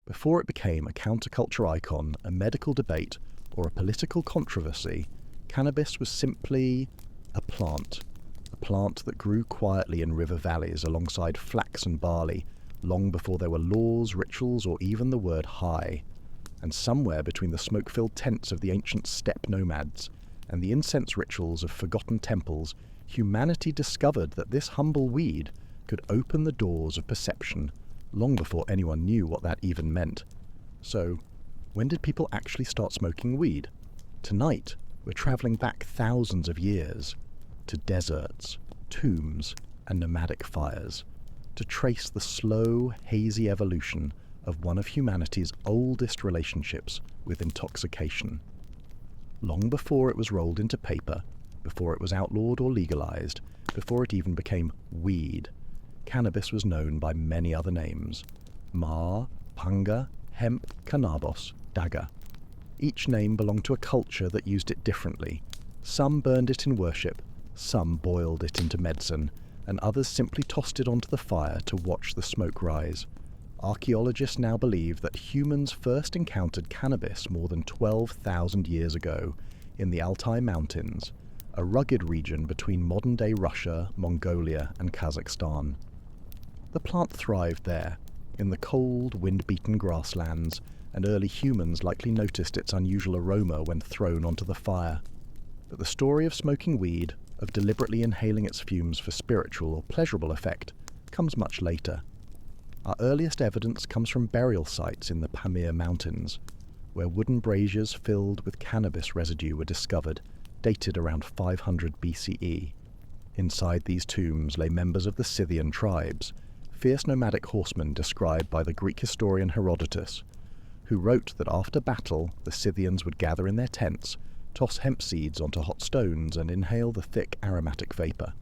Before it became a counterculture icon, a medical debate, or a political controversy, cannabis was simply a plant that grew quietly in river valleys alongside flax and barley, long before there were laws, rituals, or even the word high. And somewhere between the smoke-filled tents of the ancient steppe nomads and the incense rituals of forgotten temples, humanity discovered that this humble weed could open the doors of perception long before anyone knew what that even meant. So, when did people actually start smoking weed? Tonight, we're travelling back thousands of years to deserts, tombs, and nomadic fires to trace the slow, hazy evolution of one of humanity's oldest relationships with intoxication. Long before it was rolled into paper, before it was outlawed or legalized, before it even became weed, cannabis was known by many other names: ma, panga, hemp, cannabis, daga. Each name belonged to a culture that used it differently. Some burned it in worship, some boiled it into medicine, and others simply tossed it onto the fire to watch the smoke rise. Archaeologists now believe that humans first encountered cannabis more than 12,000 years ago in the Altai Mountains, a rugged region between modern-day Russia, Mongolia, and Kazakhstan. The plant thrived there, in the cold, wind-beaten grasslands, and early humans likely noticed its unusual aroma when thrown onto the fire. But the story of smoking weed, of deliberately inhaling its fumes for spiritual or pleasurable effect, comes much later. Our earliest evidence comes from burial sites in the Pamir Mountains, where wooden braziers filled with cannabis residue were discovered, dated around 500 BCE. Inside these tombs lay members of the Scythian tribes, fierce nomadic horsemen described by the Greek historian Herodotus, who wrote that after battle the Scythians would gather in their tents, toss hemp seeds onto hot stones, and inhale the thick aromatic vapor.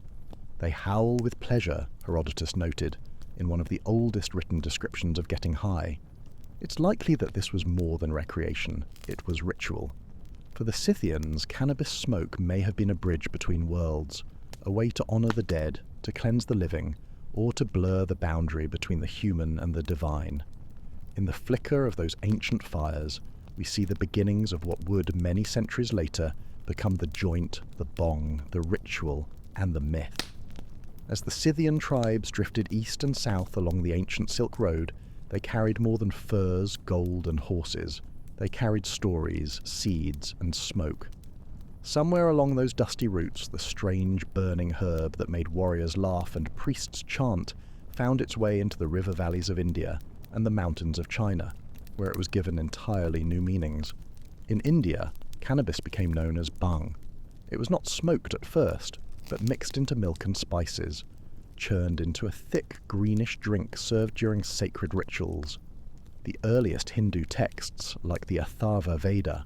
They howl with pleasure, Herodotus noted, in one of the oldest written descriptions of getting high. It's likely that this was more than recreation, it was ritual. For the Scythians, cannabis smoke may have been a bridge between worlds, a way to honor the dead, to cleanse the living, or to blur the boundary between the human and the divine. In the flicker of those ancient fires, we see the beginnings of what would, many centuries later, become the joint, the bong, the ritual, and the myth. As the Scythian tribes drifted east and south along the ancient Silk Road, they carried more than furs, gold, and horses. They carried stories, seeds, and smoke. Somewhere along those dusty routes, the strange burning herb that made warriors laugh and priests chant found its way into the river valleys of India and the mountains of China, where it was given entirely new meanings. In India, cannabis became known as bhang. It was not smoked at first, but mixed into milk and spices, churned into a thick greenish drink served during sacred rituals. The earliest Hindu texts, like the Atharva Veda,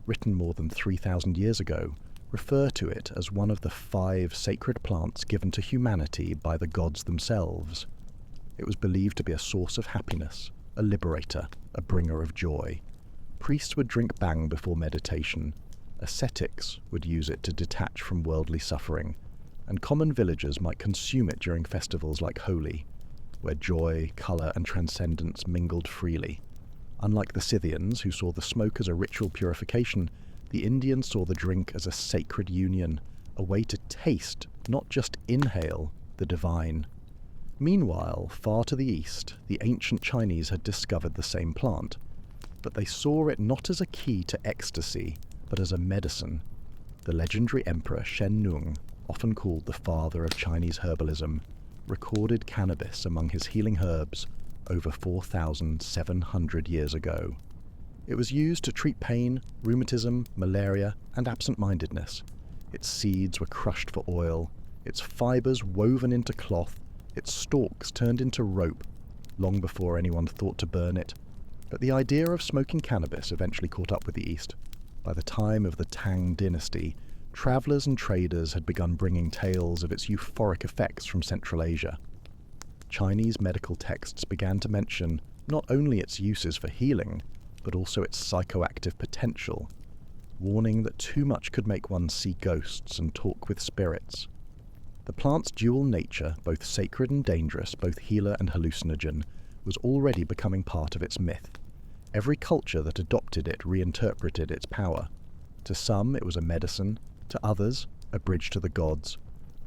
written more than 3,000 years ago, refer to it as one of the 5 sacred plants given to humanity by the gods themselves. It was believed to be a source of happiness, a liberator, a bringer of joy. Priests would drink bhang before meditation. Ascetics would use it to detach from worldly suffering, and common villagers might consume it during festivals like Holi, where joy, colour, and transcendence mingled freely. Unlike the Scythians, who saw the smoke as a ritual purification, the Indians saw the drink as a sacred union, a way to taste, not just inhale, the divine. Meanwhile, far to the east, the ancient Chinese had discovered the same plant, but they saw it not as a key to ecstasy, but as a medicine. The legendary emperor Shen Nung, often called the father of Chinese herbalism, recorded cannabis among his healing herbs over 4,700 years ago. It was used to treat pain, rheumatism, malaria, and absent-mindedness. Its seeds were crushed for oil, its fibers woven into cloth, its stalks turned into rope, long before anyone thought to burn it. But the idea of smoking cannabis eventually caught up with the East. By the time of the Tang dynasty, travellers and traders had begun bringing tales of its euphoric effects from Central Asia. Chinese medical texts began to mention not only its uses for healing, but also its psychoactive potential, warning that too much could make one see ghosts and talk with spirits. The plant's dual nature, both sacred and dangerous, both healer and hallucinogen, was already becoming part of its myth. Every culture that adopted it reinterpreted its power. To some it was a medicine, to others a bridge to the gods,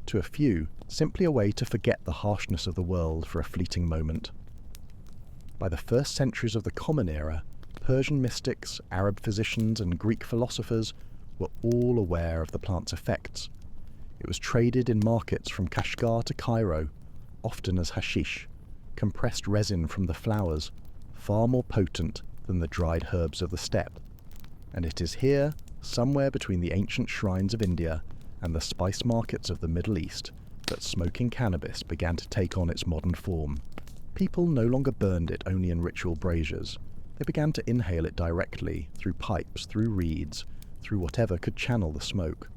to a few simply a way to forget the harshness of the world for a fleeting moment. By the first centuries of the Common Era, Persian mystics, Arab physicians, and Greek philosophers were all aware of the plant's effects. It was traded in markets from Kashgar to Cairo, often as hashish, compressed resin from the flowers, far more potent than the dried herbs of the steppe. And it is here, somewhere between the ancient shrines of India and the spice markets of the Middle East, that smoking cannabis began to take on its modern form. People no longer burned it only in ritual braziers. They began to inhale it directly, through pipes, through reeds, through whatever could channel the smoke.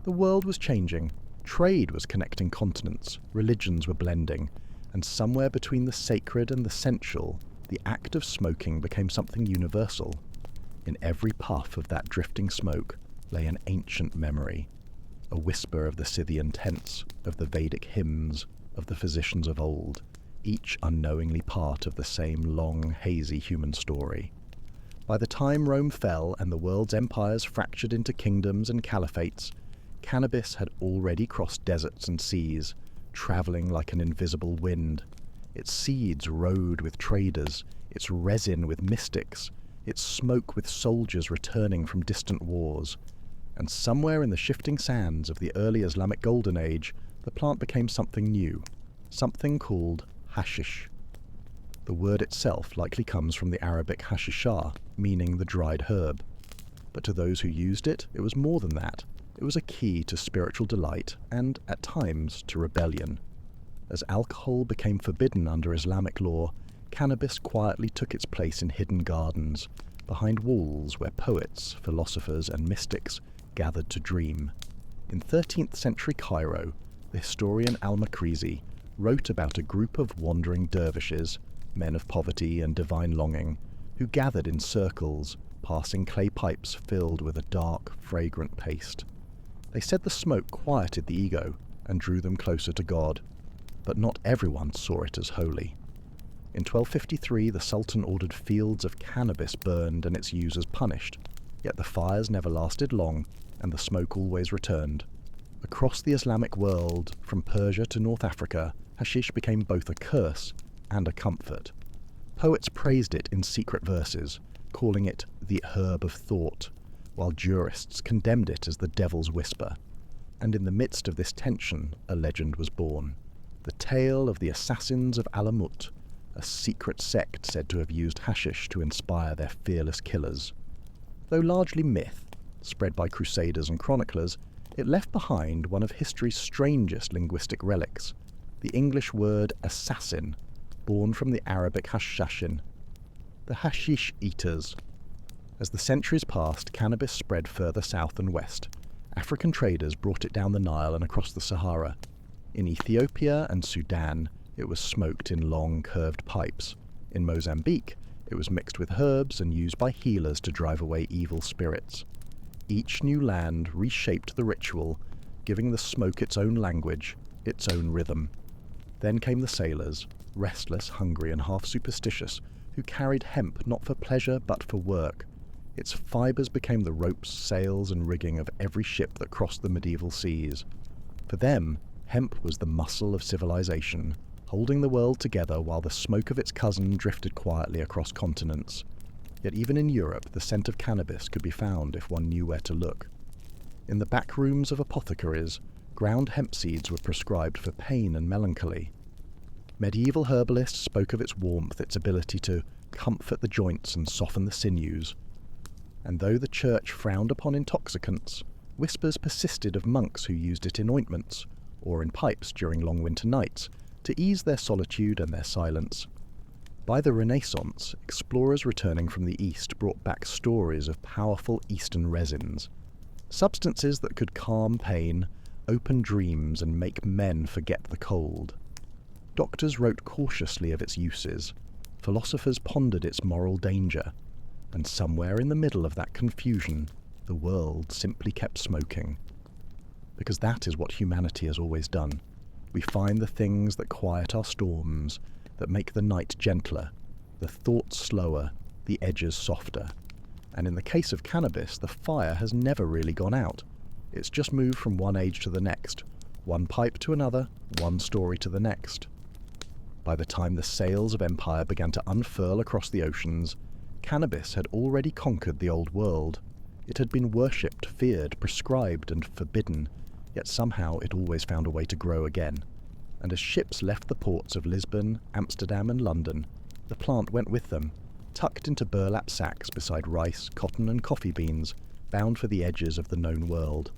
The world was changing. Trade was connecting continents, religions were blending, and somewhere between the sacred and the sensual, the act of smoking became something universal. In every puff of that drifting smoke lay an ancient memory, a whisper of the Scythian tents, of the Vedic hymns, of the physicians of old, each unknowingly part of the same long, hazy human story. By the time Rome fell and the world's empires fractured into kingdoms and caliphates, cannabis had already crossed deserts and seas, travelling like an invisible wind. Its seeds rode with traders, its resin with mystics, its smoke with soldiers returning from distant wars. And somewhere in the shifting sands of the early Islamic Golden Age, the plant became something new, something called hashish. The word itself likely comes from the Arabic hashishah, meaning the dried herb. But to those who used it, it was more than that. It was a key to spiritual delight and, at times, to rebellion. As alcohol became forbidden under Islamic law, cannabis quietly took its place in hidden gardens, behind walls where poets, philosophers, and mystics gathered to dream. In 13th century Cairo, the historian al-Makrizi wrote about a group of wandering dervishes, men of poverty and divine longing, who gathered in circles, passing clay pipes filled with a dark, fragrant paste. They said the smoke quieted the ego and drew them closer to God, but not everyone saw it as holy. In 1253, the Sultan ordered fields of cannabis burned and its users punished, yet the fires never lasted long and the smoke always returned. Across the Islamic world, from Persia to North Africa, hashish became both a curse and a comfort. Poets praised it in secret verses, calling it the herb of thought, while jurists condemned it as the devil's whisper. And in the midst of this tension, a legend was born. The tale of the assassins of Alamut, a secret sect said to have used hashish to inspire their fearless killers. Though largely myth, spread by crusaders and chroniclers, it left behind one of history's strangest linguistic relics, the English word assassin, born from the Arabic hashashin, the hashish eaters. As the centuries passed, cannabis spread further south and west. African traders brought it down the Nile and across the Sahara. In Ethiopia and Sudan, it was smoked in long, curved pipes. In Mozambique, it was mixed with herbs and used by healers to drive away evil spirits. Each new land reshaped the ritual, giving the smoke its own language, its own rhythm. Then came the sailors, restless, hungry, and half superstitious, who carried hemp not for pleasure but for work. Its fibres became the ropes, sails, and rigging of every ship that crossed the medieval seas. For them, hemp was the muscle of civilization, holding the world together while the smoke of its cousin drifted quietly across continents. Yet even in Europe, the scent of cannabis could be found if one knew where to look. In the back rooms of apothecaries, ground hemp seeds were prescribed for pain and melancholy. Medieval herbalists spoke of its warmth, its ability to comfort the joints and soften the sinews. And though the church frowned upon intoxicants, whispers persisted of monks who used it in ointments, or in pipes during long winter nights, to ease their solitude and their silence. By the Renaissance, explorers returning from the East brought back stories of powerful Eastern resins, substances that could calm pain, open dreams, and make men forget the cold. Doctors wrote cautiously of its uses, philosophers pondered its moral danger, and somewhere in the middle of that confusion, the world simply kept smoking. Because that is what humanity has always done. We find the things that quiet our storms, that make the night gentler, the thoughts slower, the edges softer. And in the case of cannabis, the fire has never really gone out. It's just moved from one age to the next, one pipe to another, one story to the next. By the time the sails of empire began to unfurl across the oceans, cannabis had already conquered the old world. It had been worshipped, feared, prescribed, and forbidden, yet somehow it always found a way to grow again. And as ships left the ports of Lisbon, Amsterdam, and London, the plant went with them, tucked into burlap sacks beside rice, cotton, and coffee beans, bound for the edges of the known world.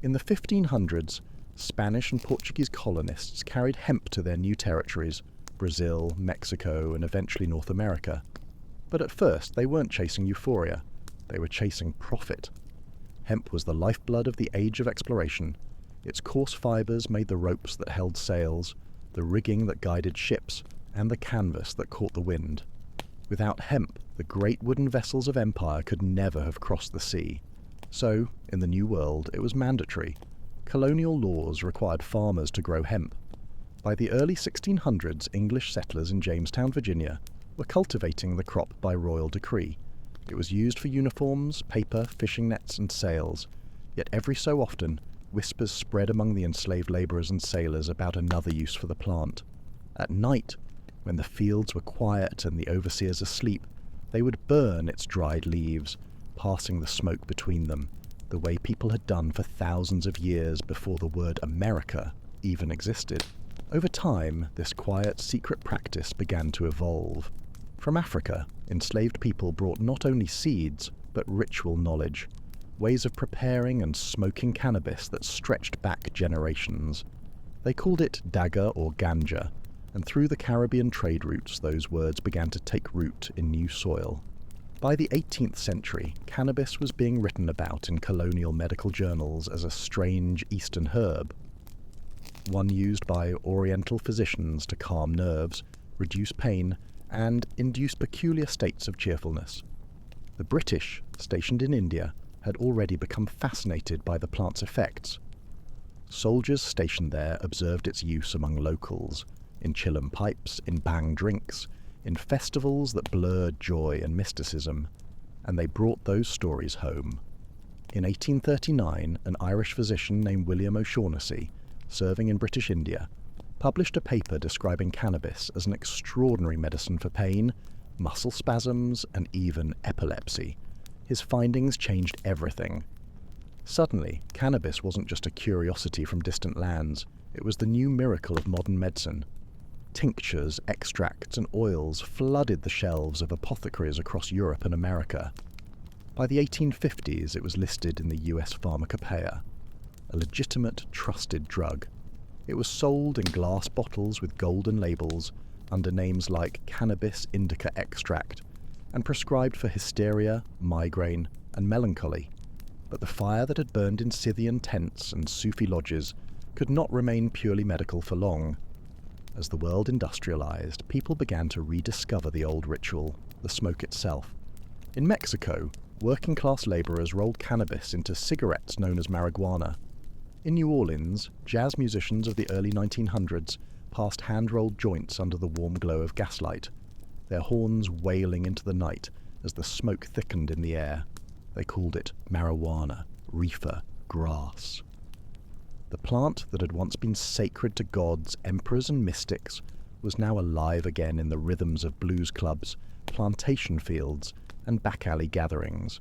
In the 1500s, Spanish and Portuguese colonists carried hemp to their new territories, Brazil, Mexico, and eventually North America. But at first, they weren't chasing euphoria. They were chasing profit. Hemp was the lifeblood of the age of exploration. Its coarse fibers made the ropes that held sails, the rigging that guided ships, and the canvas that caught the wind. Without hemp, the great wooden vessels of empire could never have crossed the sea. So, in the New World, it was mandatory. Colonial laws required farmers to grow hemp. By the early 1600s, English settlers in Jamestown, Virginia, were cultivating the crop by royal decree. It was used for uniforms, paper, fishing nets, and sails. Yet every so often, whispers spread among the enslaved labourers and sailors about another use for the plant. At night, when the fields were quiet and the overseers asleep, they would burn its dried leaves, passing the smoke between them, the way people had done for thousands of years before the word America even existed. Over time, this quiet, secret practice began to evolve. From Africa, enslaved people brought not only seeds, but ritual knowledge, ways of preparing and smoking cannabis that stretched back generations. They called it dagga or ganja, and through the Caribbean trade routes those words began to take root in new soil. By the 18th century, cannabis was being written about in colonial medical journals as a strange eastern herb, one used by Oriental physicians to calm nerves, reduce pain, and induce peculiar states of cheerfulness. The British, stationed in India, had already become fascinated by the plant's effects. Soldiers stationed there observed its use among locals, in chillum pipes, in bang drinks, in festivals that blurred joy and mysticism, and they brought those stories home. In 1839, an Irish physician named William O'Shaughnessy, serving in British India, published a paper describing cannabis as an extraordinary medicine for pain, muscle spasms, and even epilepsy. His findings changed everything. Suddenly, cannabis wasn't just a curiosity from distant lands, it was the new miracle of modern medicine. Tinctures, extracts, and oils flooded the shelves of apothecaries across Europe and America. By the 1850s, it was listed in the US Pharmacopoeia, a legitimate, trusted drug. It was sold in glass bottles with golden labels under names like cannabis indica extract and prescribed for hysteria, migraine, and melancholy. But the fire that had burned in Scythian tents and Sufi lodges could not remain purely medical for long. As the world industrialized, people began to rediscover the old ritual, the smoke itself. In Mexico, working-class laborers rolled cannabis into cigarettes known as marijuana. In New Orleans, jazz musicians of the early 1900s passed hand-rolled joints under the warm glow of gaslight, their horns wailing into the night as the smoke thickened in the air. They called it marijuana, reefer, grass. The plant that had once been sacred to gods, emperors, and mystics was now alive again in the rhythms of blues clubs, plantation fields, and back-alley gatherings.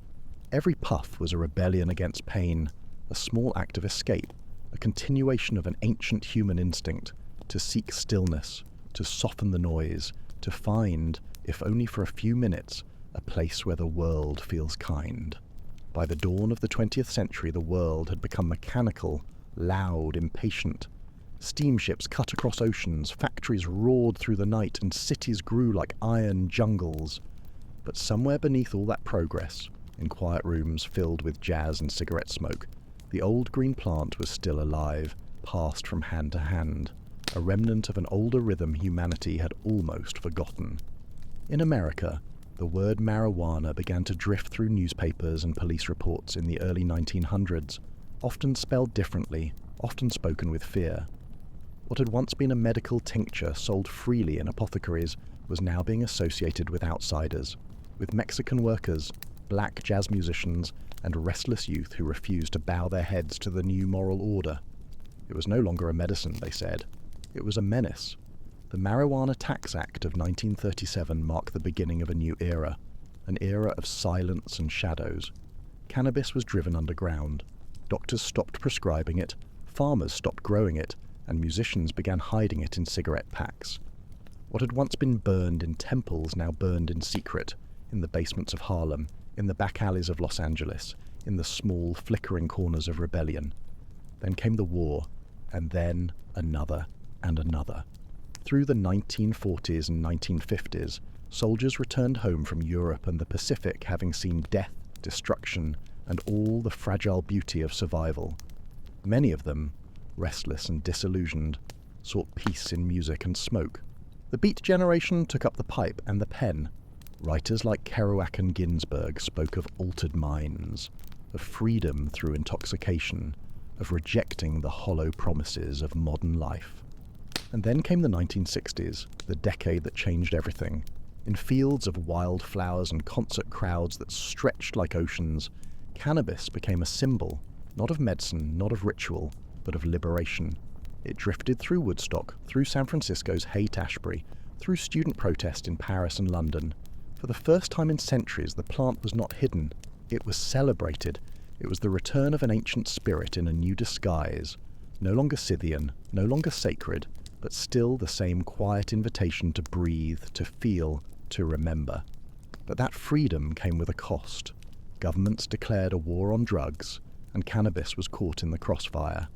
Every puff was a rebellion against pain, a small act of escape, a continuation of an ancient human instinct to seek stillness, to soften the noise, to find, if only for a few minutes, a place where the world feels kind. By the dawn of the 20th century, the world had become mechanical, loud, impatient. Steamships cut across oceans, factories roared through the night, and cities grew like iron jungles. But somewhere beneath all that progress, in quiet rooms filled with jazz and cigarette smoke, the old green plant was still alive, passed from hand to hand, a remnant of an older rhythm humanity had almost forgotten. In America, the word marijuana began to drift through newspapers and police reports in the early 1900s, often spelled differently, often spoken with fear. What had once been a medical tincture sold freely in apothecaries was now being associated with outsiders. with Mexican workers, black jazz musicians, and restless youth who refused to bow their heads to the new moral order. It was no longer a medicine, they said. It was a menace. The Marijuana Tax Act of 1937 marked the beginning of a new era, an era of silence and shadows. Cannabis was driven underground. Doctors stopped prescribing it, farmers stopped growing it, and musicians began hiding it in cigarette packs. What had once been burned in temples now burned in secret, in the basements of Harlem, in the back alleys of Los Angeles, in the small, flickering corners of rebellion. Then came the war, and then another and another. Through the 1940s and 1950s, soldiers returned home from Europe and the Pacific having seen death, destruction, and all the fragile beauty of survival. Many of them, restless and disillusioned, sought peace in music and smoke. The Beat generation took up the pipe and the pen. Writers like Kerouac and Ginsberg spoke of altered minds, of freedom through intoxication, of rejecting the hollow promises of modern life. And then came the 1960s, the decade that changed everything. In fields of wildflowers and concert crowds that stretched like oceans, cannabis became a symbol, not of medicine, not of ritual, but of liberation. It drifted through Woodstock, through San Francisco's Haight-Ashbury, through student protest in Paris and London. For the first time in centuries, the plant was not hidden. It was celebrated. It was the return of an ancient spirit in a new disguise. No longer Scythian, no longer sacred, but still the same quiet invitation to breathe, to feel, to remember. But that freedom came with a cost. Governments declared a war on drugs, and cannabis was caught in the crossfire.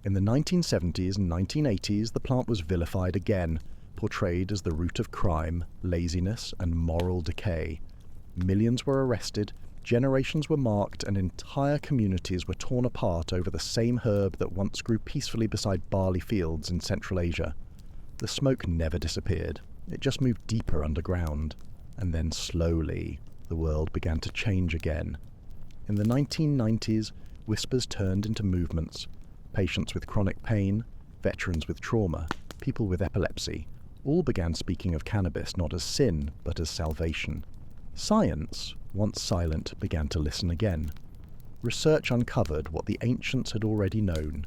In the 1970s and 1980s, the plant was vilified again, portrayed as the root of crime, laziness, and moral decay. Millions were arrested, generations were marked, and entire communities were torn apart over the same herb that once grew peacefully beside barley fields in Central Asia. The smoke never disappeared. It just moved deeper underground. And then slowly, the world began to change again. In the 1990s, whispers turned into movements. Patients with chronic pain, veterans with trauma, people with epilepsy, all began speaking of cannabis not as sin, but as salvation. Science, once silent, began to listen again. Research uncovered what the ancients had already known,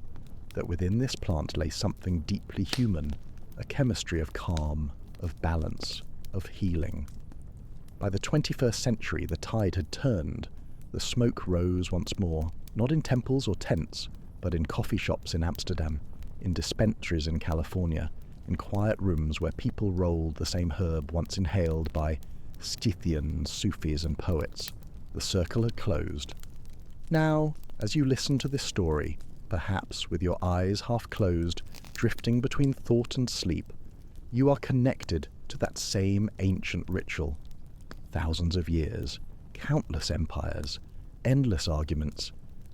that within this plant lay something deeply human, a chemistry of calm, of balance, of healing. By the 21st century, the tide had turned. The smoke rose once more, not in temples or tents, but in coffee shops in Amsterdam, in dispensaries in California, in quiet rooms where people rolled the same herb once inhaled by Scythians, Sufis, and poets. The circle had closed. Now, as you listen to this story, perhaps with your eyes half closed, drifting between thought and sleep, you are connected to that same ancient ritual. Thousands of years, countless empires, endless arguments,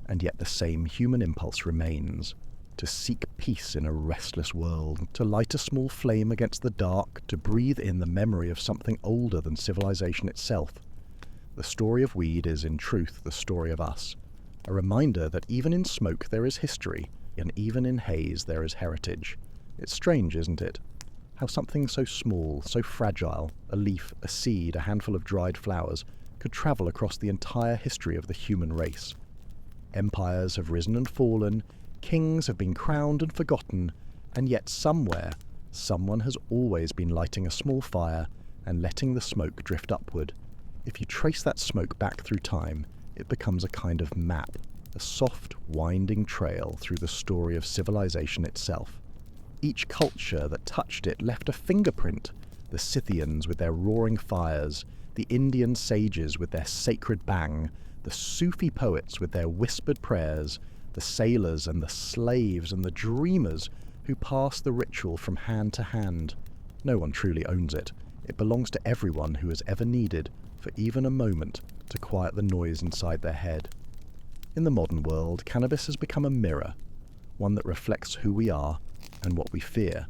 and yet the same human impulse remains, to seek peace in a restless world, to light a small flame against the dark, to breathe in the memory of something older than civilization itself. The story of weed is, in truth, the story of us, a reminder that even in smoke there is history, and even in haze there is heritage. It's strange, isn't it? How something so small, so fragile, a leaf, a seed, a handful of dried flowers, could travel across the entire history of the human race. Empires have risen and fallen, kings have been crowned and forgotten, and yet somewhere, someone has always been lighting a small fire and letting the smoke drift upward. If you trace that smoke back through time, it becomes a kind of map, a soft, winding trail through the story of civilization itself. Each culture that touched it left a fingerprint. The Scythians with their roaring fires, the Indian sages with their sacred bang, the Sufi poets with their whispered prayers, the sailors and the slaves and the dreamers who pass the ritual from hand to hand. No one truly owns it. It belongs to everyone who has ever needed, for even a moment, to quiet the noise inside their head. In the modern world, cannabis has become a mirror, one that reflects who we are and what we fear.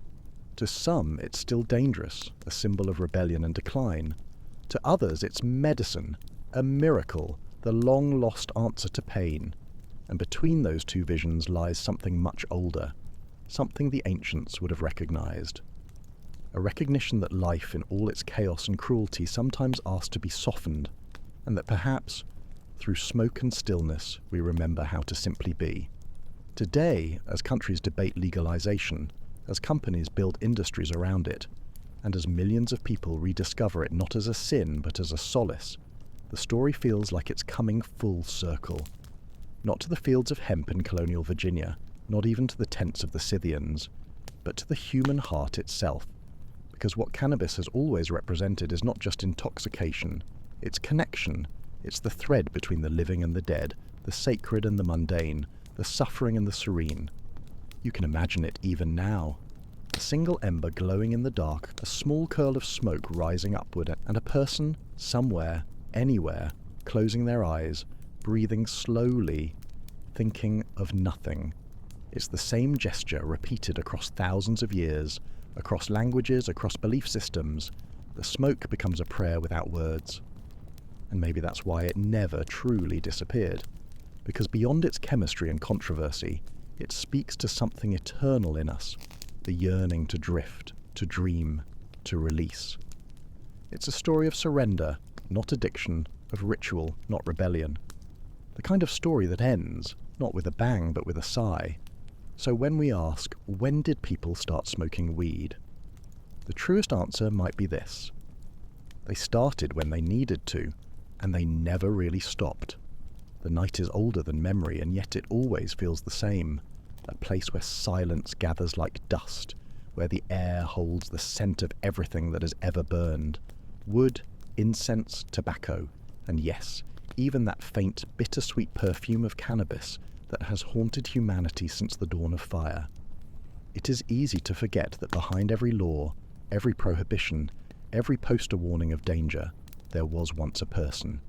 To some, it's still dangerous, a symbol of rebellion and decline. To others, it's medicine, a miracle, the long-lost answer to pain. And between those two visions lies something much older, something the ancients would have recognized. a recognition that life in all its chaos and cruelty sometimes asks to be softened, and that perhaps, through smoke and stillness, we remember how to simply be. Today, as countries debate legalization, as companies build industries around it, and as millions of people rediscover it not as a sin but as a solace, the story feels like it's coming full circle. Not to the fields of hemp in colonial Virginia, not even to the tents of the Scythians, but to the human heart itself. Because what cannabis has always represented is not just intoxication, it's connection. It's the thread between the living and the dead, the sacred and the mundane, the suffering and the serene. You can imagine it even now. A single ember glowing in the dark, a small curl of smoke rising upward, and a person, somewhere, anywhere, closing their eyes, breathing slowly, thinking of nothing. It's the same gesture repeated across thousands of years, across languages, across belief systems. The smoke becomes a prayer without words. And maybe that's why it never truly disappeared. Because beyond its chemistry and controversy, it speaks to something eternal in us, the yearning to drift, to dream, to release. It's a story of surrender, not addiction, of ritual, not rebellion. The kind of story that ends, not with a bang but with a sigh. So when we ask, when did people start smoking weed? The truest answer might be this. They started when they needed to, and they never really stopped. The night is older than memory, and yet it always feels the same. A place where silence gathers like dust, where the air holds the scent of everything that has ever burned. Wood, incense, tobacco, and yes, even that faint, bittersweet perfume of cannabis that has haunted humanity since the dawn of fire. It is easy to forget that behind every law, every prohibition, every poster warning of danger, there was once a person.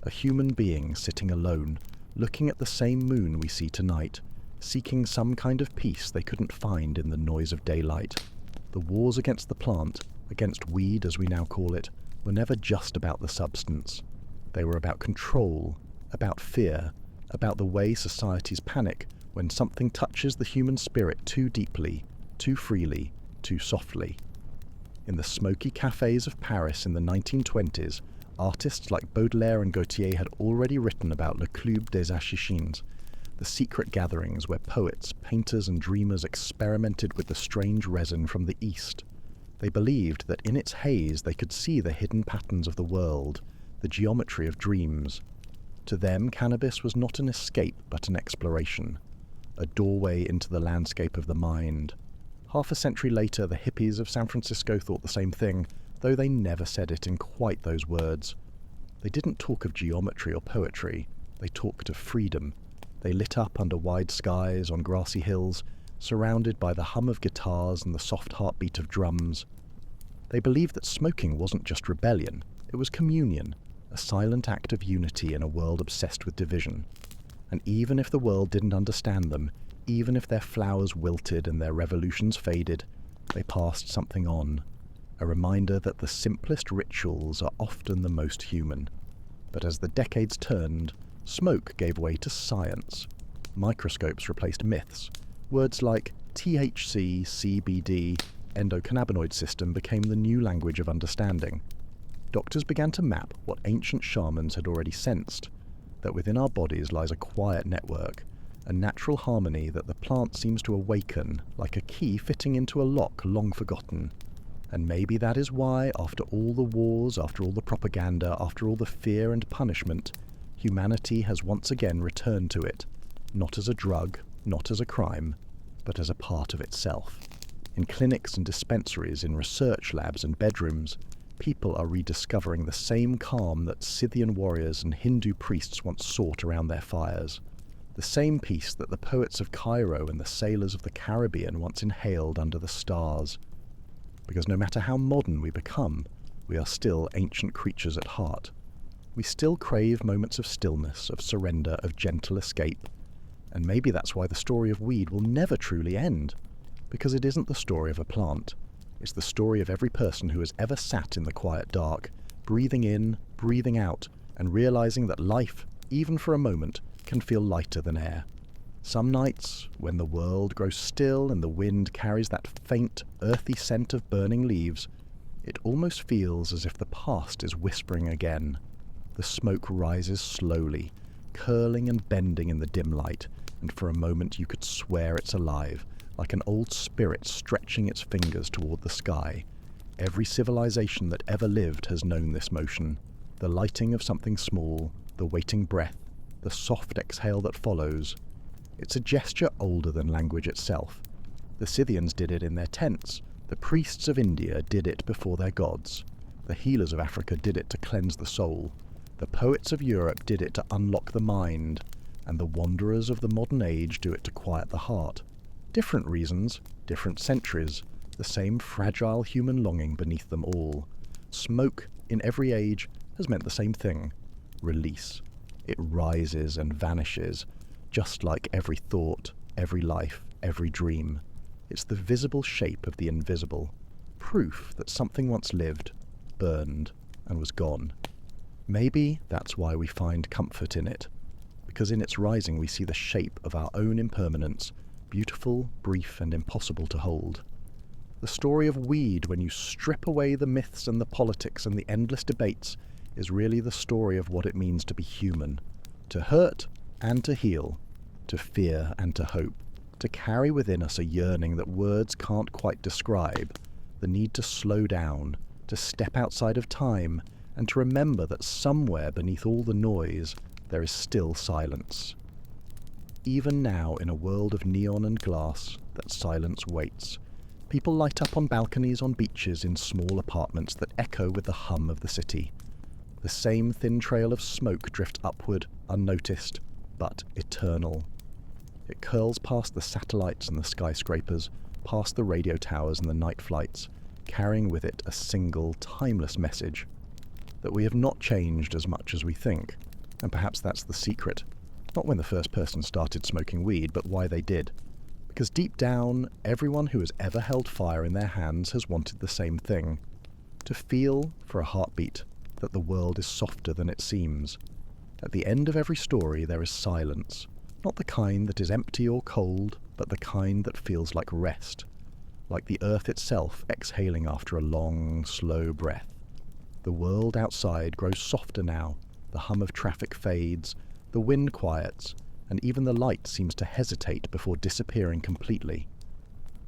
A human being sitting alone, looking at the same moon we see tonight, seeking some kind of peace they couldn't find in the noise of daylight. The wars against the plant, against weed as we now call it, were never just about the substance. They were about control, about fear, about the way societies panic when something touches the human spirit too deeply, too freely, too softly. In the smoky cafes of Paris in the 1920s, artists like Baudelaire and Gautier had already written about Le Club des Assassins, the secret gatherings where poets, painters and dreamers experimented with the strange resin from the East. They believed that in its haze they could see the hidden patterns of the world, the geometry of dreams. To them, cannabis was not an escape but an exploration, a doorway into the landscape of the mind. Half a century later, the hippies of San Francisco thought the same thing, though they never said it in quite those words. They didn't talk of geometry or poetry, they talked of freedom. They lit up under wide skies on grassy hills, surrounded by the hum of guitars and the soft heartbeat of drums. They believed that smoking wasn't just rebellion, it was communion, a silent act of unity in a world obsessed with division. And even if the world didn't understand them, even if their flowers wilted and their revolutions faded, they passed something on, a reminder that the simplest rituals are often the most human. But as the decades turned, smoke gave way to science. Microscopes replaced myths. Words like THC, CBD, endocannabinoid system became the new language of understanding. Doctors began to map what ancient shamans had already sensed, that within our bodies lies a quiet network, a natural harmony that the plant seems to awaken, like a key fitting into a lock long forgotten. And maybe that is why, after all the wars, after all the propaganda, after all the fear and punishment, humanity has once again returned to it, not as a drug, not as a crime, but as a part of itself. In clinics and dispensaries, in research labs and bedrooms, people are rediscovering the same calm that Scythian warriors and Hindu priests once sought around their fires. The same peace that the poets of Cairo and the sailors of the Caribbean once inhaled under the stars. Because no matter how modern we become, we are still ancient creatures at heart. We still crave moments of stillness, of surrender, of gentle escape. And maybe that's why the story of weed will never truly end. Because it isn't the story of a plant. It's the story of every person who has ever sat in the quiet dark, breathing in, breathing out, and realizing that life, even for a moment, can feel lighter than air. Some nights, when the world grows still and the wind carries that faint, earthy scent of burning leaves, it almost feels as if the past is whispering again. The smoke rises slowly, curling and bending in the dim light, and for a moment you could swear it's alive, like an old spirit stretching its fingers toward the sky. Every civilization that ever lived has known this motion. The lighting of something small, the waiting breath, the soft exhale that follows. It's a gesture older than language itself. The Scythians did it in their tents. The priests of India did it before their gods. The healers of Africa did it to cleanse the soul. The poets of Europe did it to unlock the mind. And the wanderers of the modern age do it to quiet the heart. Different reasons, different centuries, the same fragile human longing beneath them all. Smoke, in every age, has meant the same thing. Release. It rises and vanishes, just like every thought, every life, every dream. It's the visible shape of the invisible, proof that something once lived, burned, and was gone. Maybe that's why we find comfort in it, because in its rising we see the shape of our own impermanence, beautiful, brief, and impossible to hold. The story of weed, when you strip away the myths and the politics and the endless debates, is really the story of what it means to be human, to hurt and to heal, to fear and to hope, to carry within us a yearning that words can't quite describe, the need to slow down, to step outside of time, and to remember that somewhere beneath all the noise there is still silence. Even now, in a world of neon and glass, that silence waits. People light up on balconies on beaches in small apartments that echo with the hum of the city. The same thin trail of smoke drifts upward, unnoticed, but eternal. It curls past the satellites and the skyscrapers, past the radio towers and the night flights, carrying with it a single, timeless message. That we have not changed as much as we think, and perhaps that's the secret. Not when the first person started smoking weed, but why they did. Because deep down, everyone who has ever held fire in their hands has wanted the same thing. To feel, for a heartbeat, that the world is softer than it seems. At the end of every story there is silence, not the kind that is empty or cold, but the kind that feels like rest, like the earth itself exhaling after a long, slow breath. The world outside grows softer now, the hum of traffic fades, the wind quiets, and even the light seems to hesitate before disappearing completely.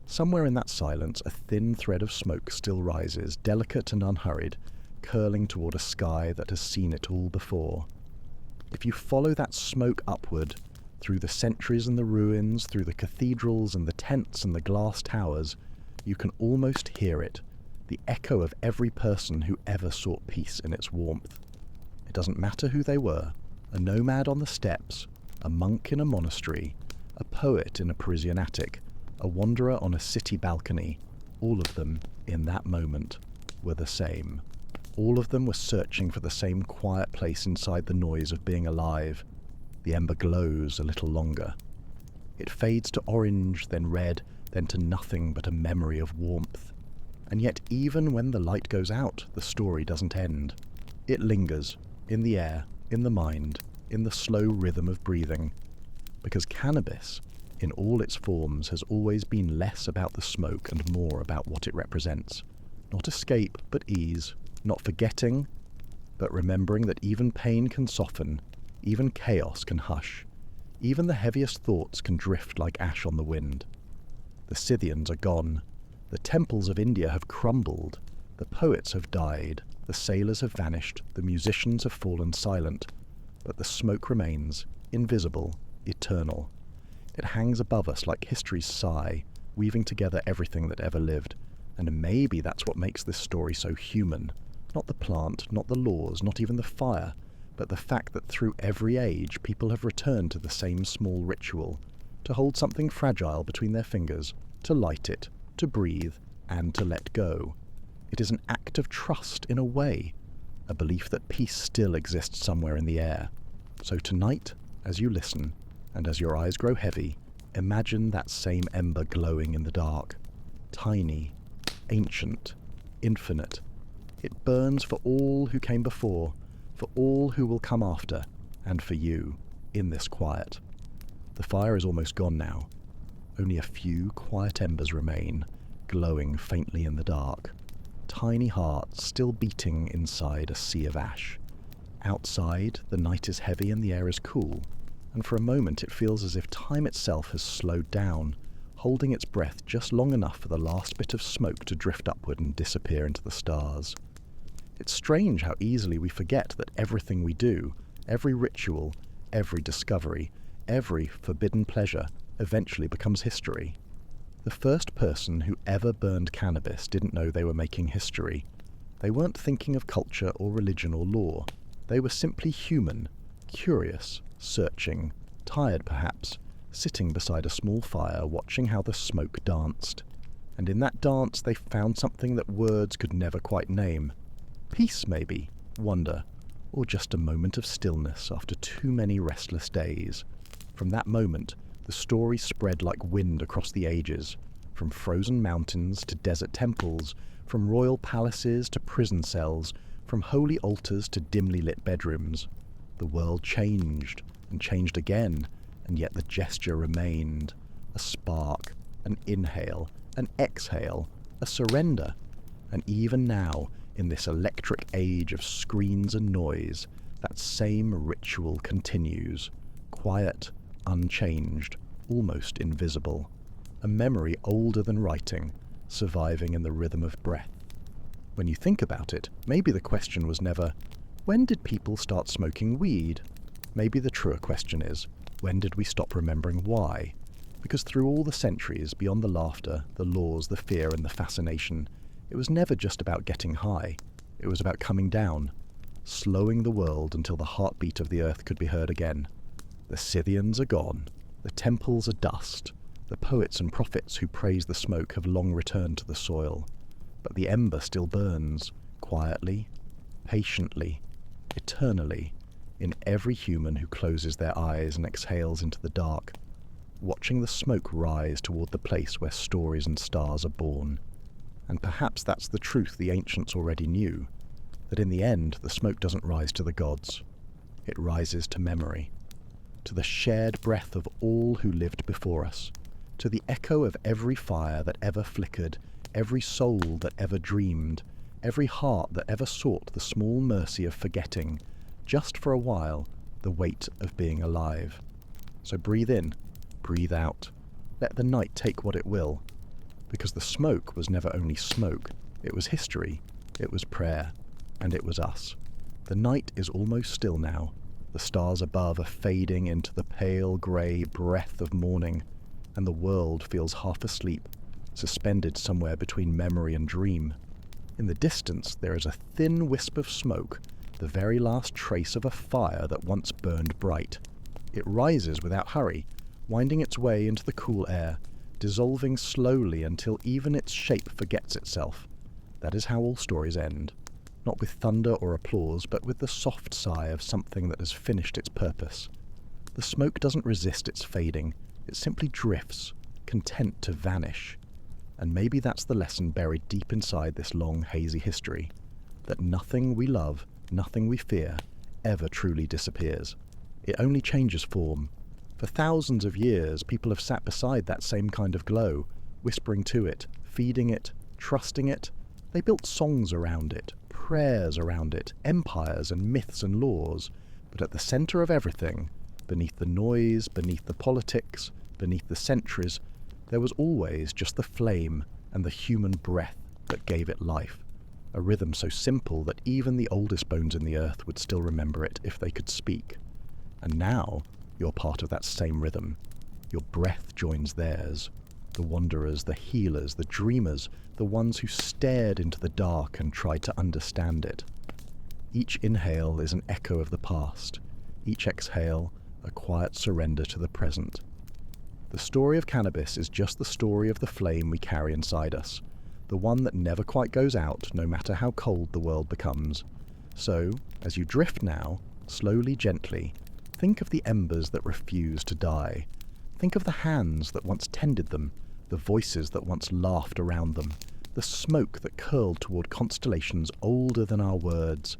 Somewhere in that silence a thin thread of smoke still rises, delicate and unhurried, curling toward a sky that has seen it all before. If you follow that smoke upward, through the centuries and the ruins, through the cathedrals and the tents and the glass towers, you can almost hear it, the echo of every person who ever sought peace in its warmth. It doesn't matter who they were, a nomad on the steppes, a monk in a monastery, a poet in a Parisian attic, a wanderer on a city balcony, all of them, in that moment, were the same. All of them were searching for the same quiet place inside the noise of being alive. The ember glows a little longer. It fades to orange, then red, then to nothing but a memory of warmth. And yet even when the light goes out, the story doesn't end. It lingers, in the air, in the mind, in the slow rhythm of breathing. Because cannabis, in all its forms, has always been less about the smoke and more about what it represents. Not escape, but ease. Not forgetting, but remembering that even pain can soften, even chaos can hush, even the heaviest thoughts can drift like ash on the wind. The Scythians are gone, the temples of India have crumbled, the poets have died, the sailors have vanished, the musicians have fallen silent, but the smoke remains, invisible, eternal. It hangs above us like history's sigh, weaving together everything that ever lived, and maybe that's what makes this story so human. Not the plant, not the laws, not even the fire, but the fact that through every age people have returned to the same small ritual, to hold something fragile between their fingers, to light it, to breathe, and to let go. It is an act of trust in a way, a belief that peace still exists somewhere in the air. So tonight, as you listen, and as your eyes grow heavy, imagine that same ember glowing in the dark, tiny, ancient, infinite. It burns for all who came before, for all who will come after, and for you, in this quiet. The fire is almost gone now. Only a few quiet embers remain, glowing faintly in the dark. Tiny hearts still beating inside a sea of ash. Outside, the night is heavy and the air is cool, and for a moment it feels as if time itself has slowed down, holding its breath just long enough for the last bit of smoke to drift upward and disappear into the stars. It's strange how easily we forget that everything we do, every ritual, every discovery, every forbidden pleasure, eventually becomes history. The first person who ever burned cannabis didn't know they were making history. They weren't thinking of culture or religion or law. They were simply human, curious, searching, tired perhaps, sitting beside a small fire watching how the smoke danced. And in that dance they found something that words could never quite name. Peace, maybe, wonder, or just a moment of stillness after too many restless days. From that moment, the story spread like wind across the ages, from frozen mountains to desert temples, from royal palaces to prison cells, from holy altars to dimly lit bedrooms. The world changed, and changed again, and yet the gesture remained. A spark, an inhale, an exhale, a surrender. And even now, in this electric age of screens and noise, that same ritual continues, quiet, unchanged, almost invisible. A memory older than writing, surviving in the rhythm of breath. When you think about it, maybe the question was never, when did people start smoking weed? Maybe the truer question is, when did we stop remembering why? Because through all the centuries, beyond the laughter, the laws, the fear, and the fascination, it was never just about getting high. It was about coming down, slowing the world until the heartbeat of the earth could be heard again. The Scythians are gone. The temples are dust. The poets and prophets who praise the smoke have long returned to the soil. But the ember still burns, quietly, patiently, eternally, in every human who closes their eyes and exhales into the dark, watching the smoke rise toward the place where stories and stars are born. And perhaps that's the truth the ancients already knew, that in the end the smoke doesn't rise to the gods. It rises to memory, to the shared breath of all who lived before us, to the echo of every fire that ever flickered, every soul that ever dreamed, every heart that ever sought the small mercy of forgetting, just for a while, the weight of being alive. So breathe in, breathe out, let the night take what it will, because the smoke was never only smoke, it was history, it was prayer, and it was us. The night is almost still now. The stars above are fading into the pale grey breath of morning, and the world feels half asleep, suspended somewhere between memory and dream. In the distance there is a thin wisp of smoke, the very last trace of a fire that once burned bright. It rises without hurry, winding its way into the cool air, dissolving slowly until even its shape forgets itself. That is how all stories end. Not with thunder or applause, but with the soft sigh of something that has finished its purpose. The smoke doesn't resist its fading, it simply drifts, content to vanish. And maybe that's the lesson buried deep inside this long, hazy history, that nothing we love, nothing we fear, ever truly disappears. It only changes form. For thousands of years, people have sat beside that same kind of glow, whispering to it, feeding it, trusting it. They built songs around it, prayers around it, empires and myths and laws. But at the center of everything, beneath the noise, beneath the politics, beneath the centuries, there was always just the flame and the human breath that gave it life. A rhythm so simple that even the oldest bones in the earth would still remember it if they could speak. And now, you're part of that same rhythm. Your breath joins theirs. The wanderers, the healers, the dreamers, the ones who stared into the dark and tried to understand it. Each inhale is an echo of the past. Each exhale, a quiet surrender to the present. The story of cannabis is just the story of the flame we carry inside us, the one that never quite goes out, no matter how cold the world becomes. So, as you drift now, slowly, gently, think of the embers that refuse to die. Think of the hands that once tended them, the voices that once laughed around them, the smoke that curled toward constellations older than our words.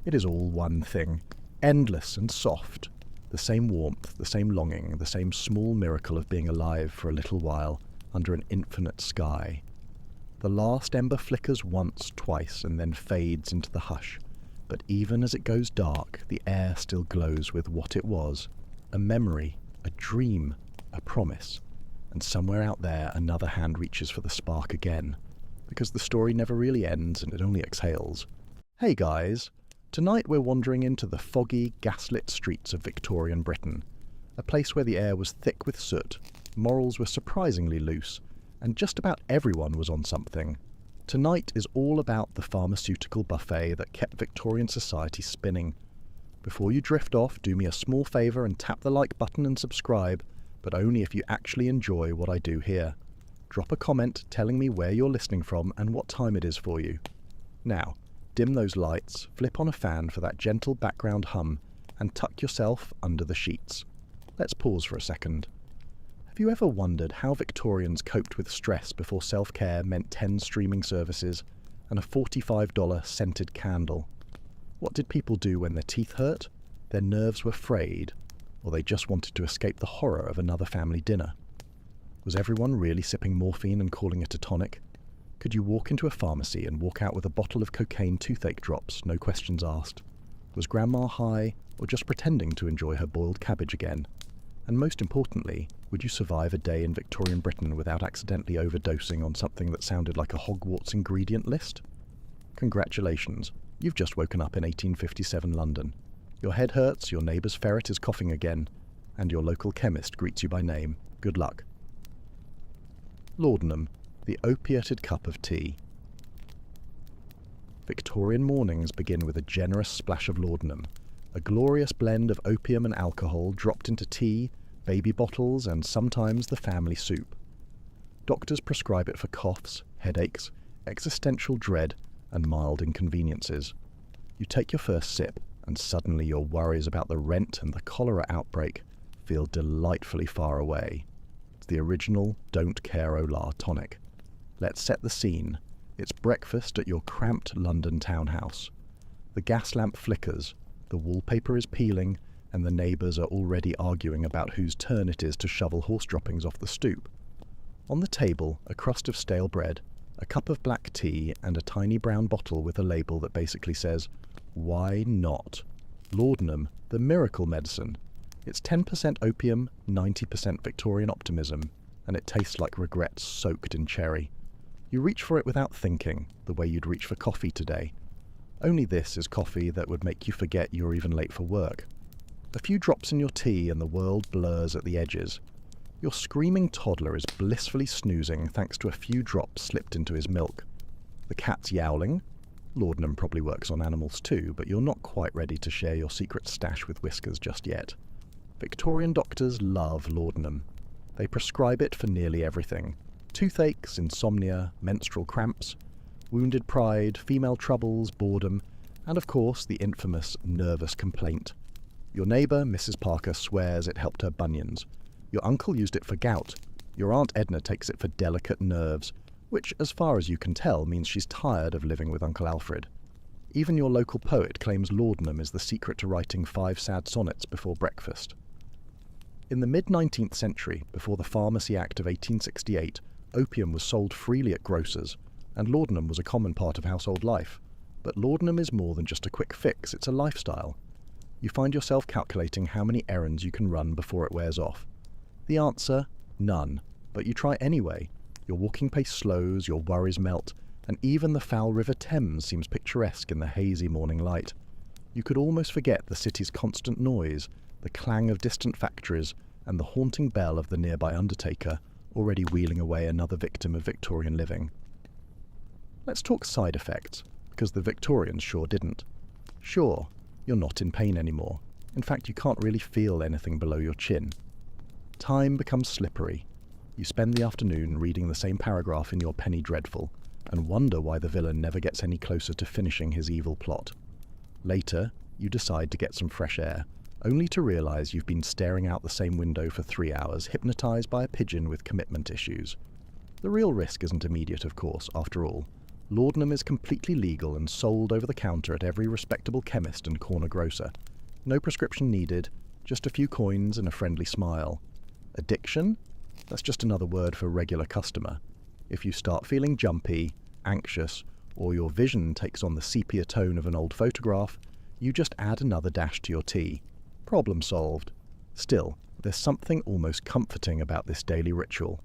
It is all one thing, endless and soft, The same warmth, the same longing, the same small miracle of being alive for a little while under an infinite sky. The last ember flickers once, twice, and then fades into the hush. But even as it goes dark, the air still glows with what it was. A memory, a dream, a promise. And somewhere out there, another hand reaches for the spark again. Because the story never really ends and it only exhales. Hey guys! Tonight we're wandering into the foggy, gaslit streets of Victorian Britain. A place where the air was thick with soot, morals were surprisingly loose, and just about everyone was on something. Tonight is all about the pharmaceutical buffet that kept Victorian society spinning. Before you drift off, do me a small favour and tap the like button and subscribe, but only if you actually enjoy what I do here. Drop a comment telling me where you're listening from and what time it is for you. Now, dim those lights, flip on a fan for that gentle background hum, and tuck yourself under the sheets. Let's pause for a second. Have you ever wondered how Victorians coped with stress before self-care meant 10 streaming services and a $45 scented candle? What did people do when their teeth hurt, their nerves were frayed, or they just wanted to escape the horror of another family dinner? Was everyone really sipping morphine and calling it a tonic? Could you walk into a pharmacy and walk out with a bottle of cocaine toothache drops, no questions asked? Was Grandma high, or just pretending to enjoy her boiled cabbage again? And most importantly, would you survive a day in Victorian Britain without accidentally overdosing on something that sounded like a Hogwarts ingredient list? Congratulations, you've just woken up in 1857 London. Your head hurts, your neighbour's ferret is coughing again, and your local chemist greets you by name. Good luck. Laudanum, the opiated cup of tea. Victorian mornings begin with a generous splash of laudanum, a glorious blend of opium and alcohol dropped into tea, baby bottles, and sometimes the family soup. Doctors prescribe it for coughs, headaches, existential dread, and mild inconveniences. You take your first sip, and suddenly your worries about the rent and the cholera outbreak feel delightfully far away. It's the original Don't Care Ola tonic. Let's set the scene. It's breakfast at your cramped London townhouse. The gas lamp flickers, the wallpaper is peeling, and the neighbours are already arguing about whose turn it is to shovel horse droppings off the stoop. On the table, a crust of stale bread, a cup of black tea, and a tiny brown bottle with a label that basically says, "Why not?" Laudanum, the miracle medicine. It's 10% opium, 90% Victorian optimism, and it tastes like regret soaked in cherry. You reach for it without thinking, the way you'd reach for coffee today. Only this is coffee that would make you forget you're even late for work. A few drops in your tea and the world blurs at the edges. Your screaming toddler is blissfully snoozing thanks to a few drops slipped into his milk. The cat's yowling. Laudanum probably works on animals too, but you're not quite ready to share your secret stash with Whiskers just yet. Victorian doctors love laudanum. They prescribe it for nearly everything. Toothaches, insomnia, menstrual cramps, wounded pride, female troubles, boredom, and of course the infamous nervous complaint. Your neighbour, Mrs. Parker, swears it helped her bunions. Your uncle used it for gout. Your Aunt Edna takes it for delicate nerves, which, as far as you can tell, means she's tired of living with Uncle Alfred. Even your local poet claims laudanum is the secret to writing 5 sad sonnets before breakfast. In the mid-19th century, before the Pharmacy Act of 1868, opium was sold freely at grocers, and laudanum was a common part of household life. But laudanum is more than just a quick fix, it's a lifestyle. You find yourself calculating how many errands you can run before it wears off. The answer? None. But you try anyway. Your walking pace slows, your worries melt, and even the foul River Thames seems picturesque in the hazy morning light. You could almost forget the city's constant noise, the clang of distant factories, and the haunting bell of the nearby undertaker, already wheeling away another victim of Victorian living. Let's talk side effects, because the Victorians sure didn't. Sure, you're not in pain anymore. In fact, you can't really feel anything below your chin. Time becomes slippery. You spend the afternoon reading the same paragraph in your Penny Dreadful, and wonder why the villain never gets any closer to finishing his evil plot. Later, you decide to get some fresh air, only to realise you've been staring out the same window for 3 hours, hypnotised by a pigeon with commitment issues. The real risk isn't immediate, of course, after all. Laudanum is completely legal and sold over the counter at every respectable chemist and corner grocer. No prescription needed, Just a few coins and a friendly smile. Addiction? That's just another word for regular customer. If you start feeling jumpy, anxious, or your vision takes on the sepia tone of an old photograph, you just add another dash to your tea. Problem solved. Still, there's something almost comforting about this daily ritual.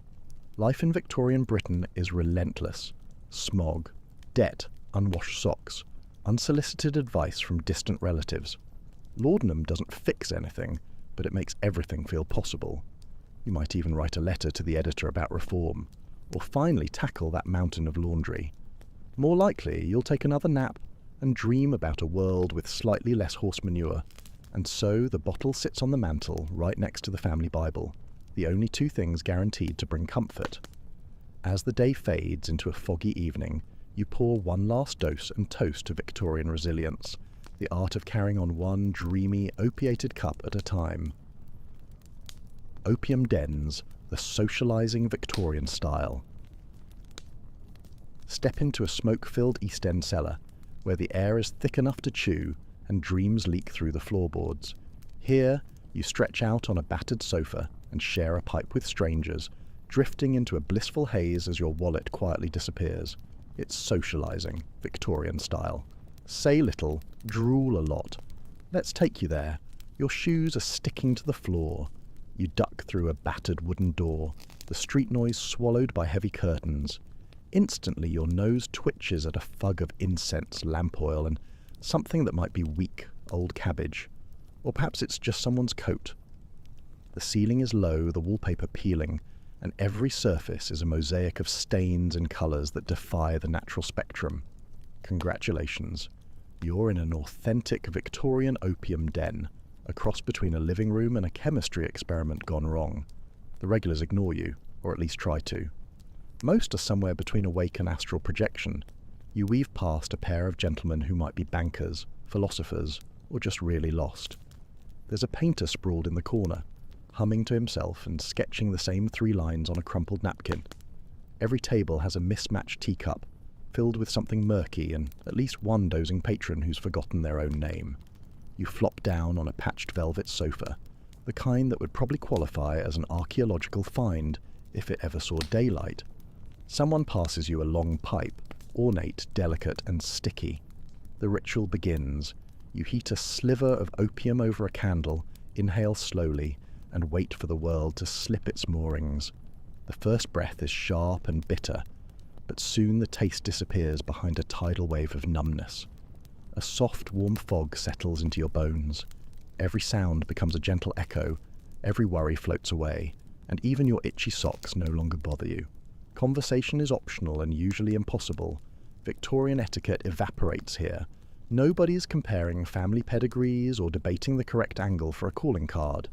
Life in Victorian Britain is relentless. Smog, debt, unwashed socks, unsolicited advice from distant relatives. Laudanum doesn't fix anything, but it makes everything feel possible. You might even write a letter to the editor about reform, or finally tackle that mountain of laundry. More likely, you'll take another nap and dream about a world with slightly less horse manure, and so the bottle sits on the mantel right next to the family Bible, the only two things guaranteed to bring comfort. As the day fades into a foggy evening, you pour one last dose and toast to Victorian resilience, the art of carrying on one dreamy, opiated cup at a time. Opium dens, the socialising Victorian style. Step into a smoke-filled East End cellar, where the air is thick enough to chew and dreams leak through the floorboards. Here, you stretch out on a battered sofa and share a pipe with strangers, drifting into a blissful haze as your wallet quietly disappears. It's socialising, Victorian style. Say little, drool a lot. Let's take you there. Your shoes are sticking to the floor. You duck through a battered wooden door, the street noise swallowed by heavy curtains. Instantly your nose twitches at a fug of incense, lamp oil, and something that might be weak, old cabbage. Or perhaps it's just someone's coat. The ceiling is low, the wallpaper peeling, and every surface is a mosaic of stains and colours that defy the natural spectrum. Congratulations. You're in an authentic Victorian opium den, a cross between a living room and a chemistry experiment gone wrong. The regulars ignore you, or at least try to. Most are somewhere between awake and astral projection. You weave past a pair of gentlemen who might be bankers, philosophers, or just really lost. There's a painter sprawled in the corner, humming to himself and sketching the same 3 lines on a crumpled napkin. Every table has a mismatched teacup, filled with something murky, and at least one dozing patron who's forgotten their own name. You flop down on a patched velvet sofa, the kind that would probably qualify as an archaeological find if it ever saw daylight. Someone passes you a long pipe, ornate, delicate, and sticky. The ritual begins. You heat a sliver of opium over a candle, inhale slowly, and wait for the world to slip its moorings. The first breath is sharp and bitter, but soon the taste disappears behind a tidal wave of numbness. A soft, warm fog settles into your bones. Every sound becomes a gentle echo, every worry floats away, and even your itchy socks no longer bother you. Conversation is optional and usually impossible. Victorian etiquette evaporates here. Nobody is comparing family pedigrees or debating the correct angle for a calling card.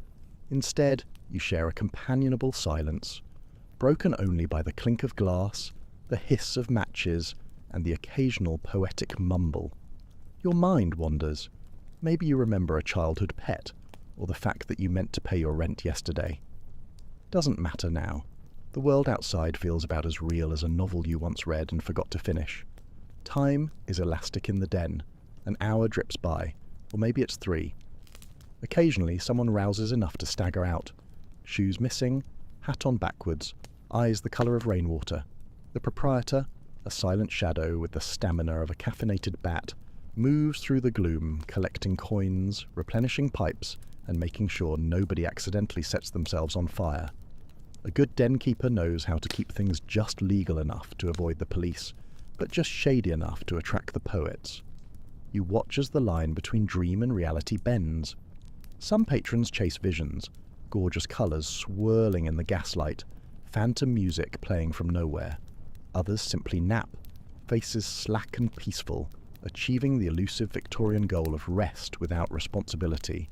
Instead, you share a companionable silence, broken only by the clink of glass, the hiss of matches, and the occasional poetic mumble. Your mind wanders. Maybe you remember a childhood pet, or the fact that you meant to pay your rent yesterday. Doesn't matter now. The world outside feels about as real as a novel you once read and forgot to finish. Time is elastic in the den. An hour drips by, or maybe it's 3. Occasionally, someone rouses enough to stagger out. Shoes missing, hat on backwards, eyes the colour of rainwater. The proprietor, a silent shadow with the stamina of a caffeinated bat, moves through the gloom, collecting coins, replenishing pipes, and making sure nobody accidentally sets themselves on fire. A good den keeper knows how to keep things just legal enough to avoid the police, but just shady enough to attract the poets. You watch as the line between dream and reality bends. Some patrons chase visions, gorgeous colours swirling in the gaslight, phantom music playing from nowhere. Others simply nap, faces slack and peaceful, achieving the elusive Victorian goal of rest without responsibility.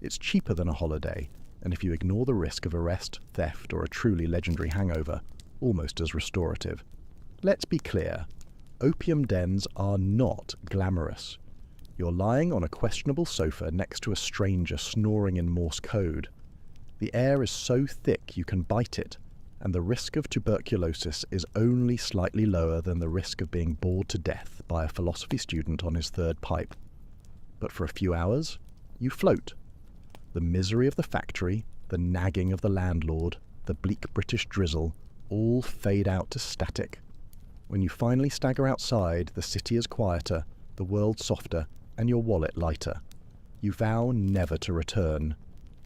It's cheaper than a holiday, and if you ignore the risk of arrest, theft, or a truly legendary hangover, almost as restorative. Let's be clear, opium dens are not glamorous. You're lying on a questionable sofa next to a stranger snoring in Morse code. The air is so thick you can bite it, and the risk of tuberculosis is only slightly lower than the risk of being bored to death by a philosophy student on his 3rd pipe. But for a few hours, you float. The misery of the factory, the nagging of the landlord, the bleak British drizzle, all fade out to static. When you finally stagger outside, the city is quieter, the world softer, and your wallet lighter. You vow never to return.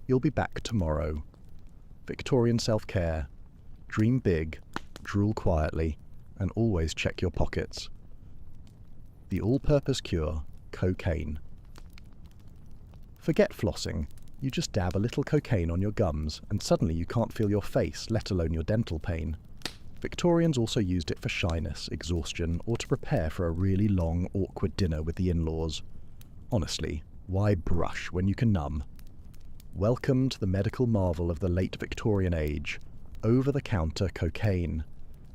You'll be back tomorrow. Victorian self-care. Dream big, drool quietly, and always check your pockets. The all-purpose cure, cocaine. Forget flossing. You just dab a little cocaine on your gums, and suddenly you can't feel your face, let alone your dental pain. Victorians also used it for shyness, exhaustion, or to prepare for a really long, awkward dinner with the in-laws. Honestly, why brush when you can numb? Welcome to the medical marvel of the late Victorian age, over-the-counter cocaine.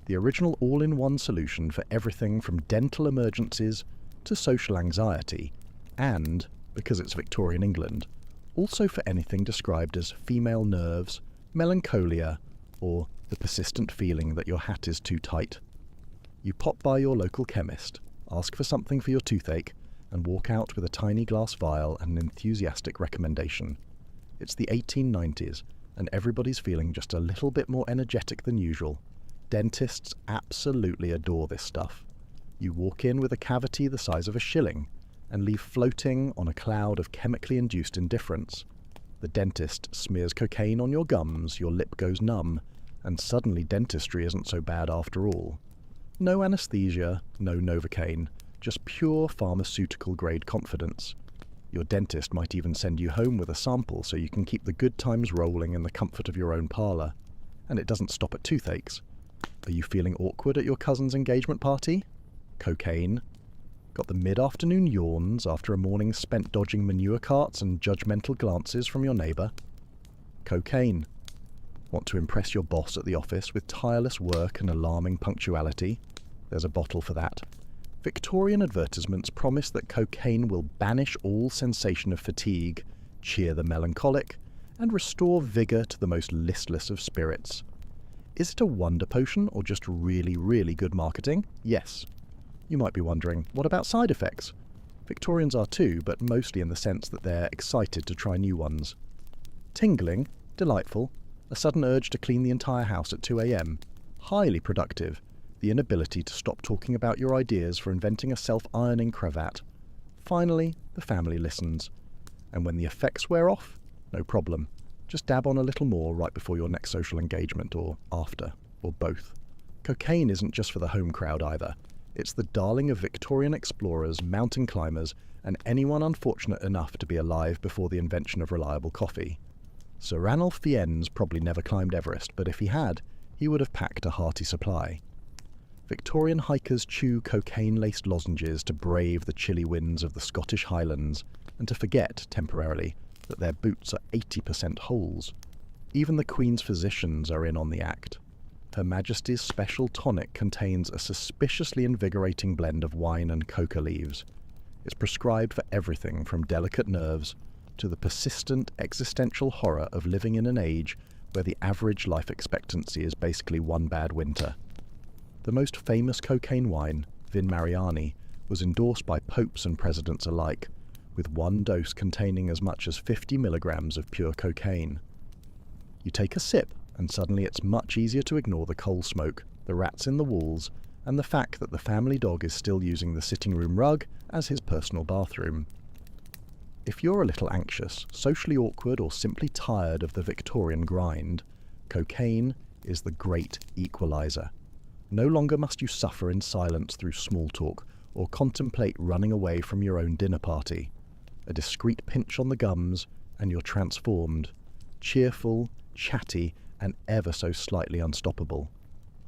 The original all-in-one solution for everything from dental emergencies to social anxiety, and, because it's Victorian England, also for anything described as female nerves, melancholia, or the persistent feeling that your hat is too tight. You pop by your local chemist, ask for something for your toothache, and walk out with a tiny glass vial and an enthusiastic recommendation. It's the 1890s, and everybody's feeling just a little bit more energetic than usual. Dentists absolutely adore this stuff. You walk in with a cavity the size of a shilling, and leave floating on a cloud of chemically induced indifference. The dentist smears cocaine on your gums, your lip goes numb, and suddenly dentistry isn't so bad after all. No anesthesia, no Novocaine, just pure pharmaceutical-grade confidence. Your dentist might even send you home with a sample so you can keep the good times rolling in the comfort of your own parlour. And it doesn't stop at toothaches. Are you feeling awkward at your cousin's engagement party? Cocaine. Got the mid-afternoon yawns after a morning spent dodging manure carts and judgmental glances from your neighbour? Cocaine. Want to impress your boss at the office with tireless work and alarming punctuality? There's a bottle for that. Victorian advertisements promise that cocaine will banish all sensation of fatigue, cheer the melancholic, and restore vigour to the most listless of spirits. Is it a wonder potion or just really, really good marketing? Yes. You might be wondering, what about side effects? Victorians are too, but mostly in the sense that they're excited to try new ones. Tingling, delightful, a sudden urge to clean the entire house at 2 a.m. Highly productive, the inability to stop talking about your ideas for inventing a self-ironing cravat. Finally, the family listens. And when the effects wear off, no problem. Just dab on a little more right before your next social engagement, or after, or both. Cocaine isn't just for the home crowd either. It's the darling of Victorian explorers, mountain climbers, and anyone unfortunate enough to be alive before the invention of reliable coffee. Sir Ranulph Fiennes probably never climbed Everest, but if he had, he would have packed a hearty supply. Victorian hikers chew cocaine-laced lozenges to brave the chilly winds of the Scottish Highlands, and to forget, temporarily, that their boots are 80% holes. Even the Queen's physicians are in on the act. Her Majesty's special tonic contains a suspiciously invigorating blend of wine and coca leaves. It's prescribed for everything from delicate nerves to the persistent existential horror of living in an age where the average life expectancy is basically one bad winter. The most famous cocaine wine, Vin Mariani, was endorsed by popes and presidents alike, with one dose containing as much as 50 milligrams of pure cocaine. You take a sip, and suddenly it's much easier to ignore the coal smoke, the rats in the walls, and the fact that the family dog is still using the sitting room rug as his personal bathroom. If you're a little anxious, socially awkward, or simply tired of the Victorian grind, cocaine is the great equalizer. No longer must you suffer in silence through small talk, or contemplate running away from your own dinner party. A discreet pinch on the gums, and you're transformed, cheerful, chatty, and ever so slightly unstoppable.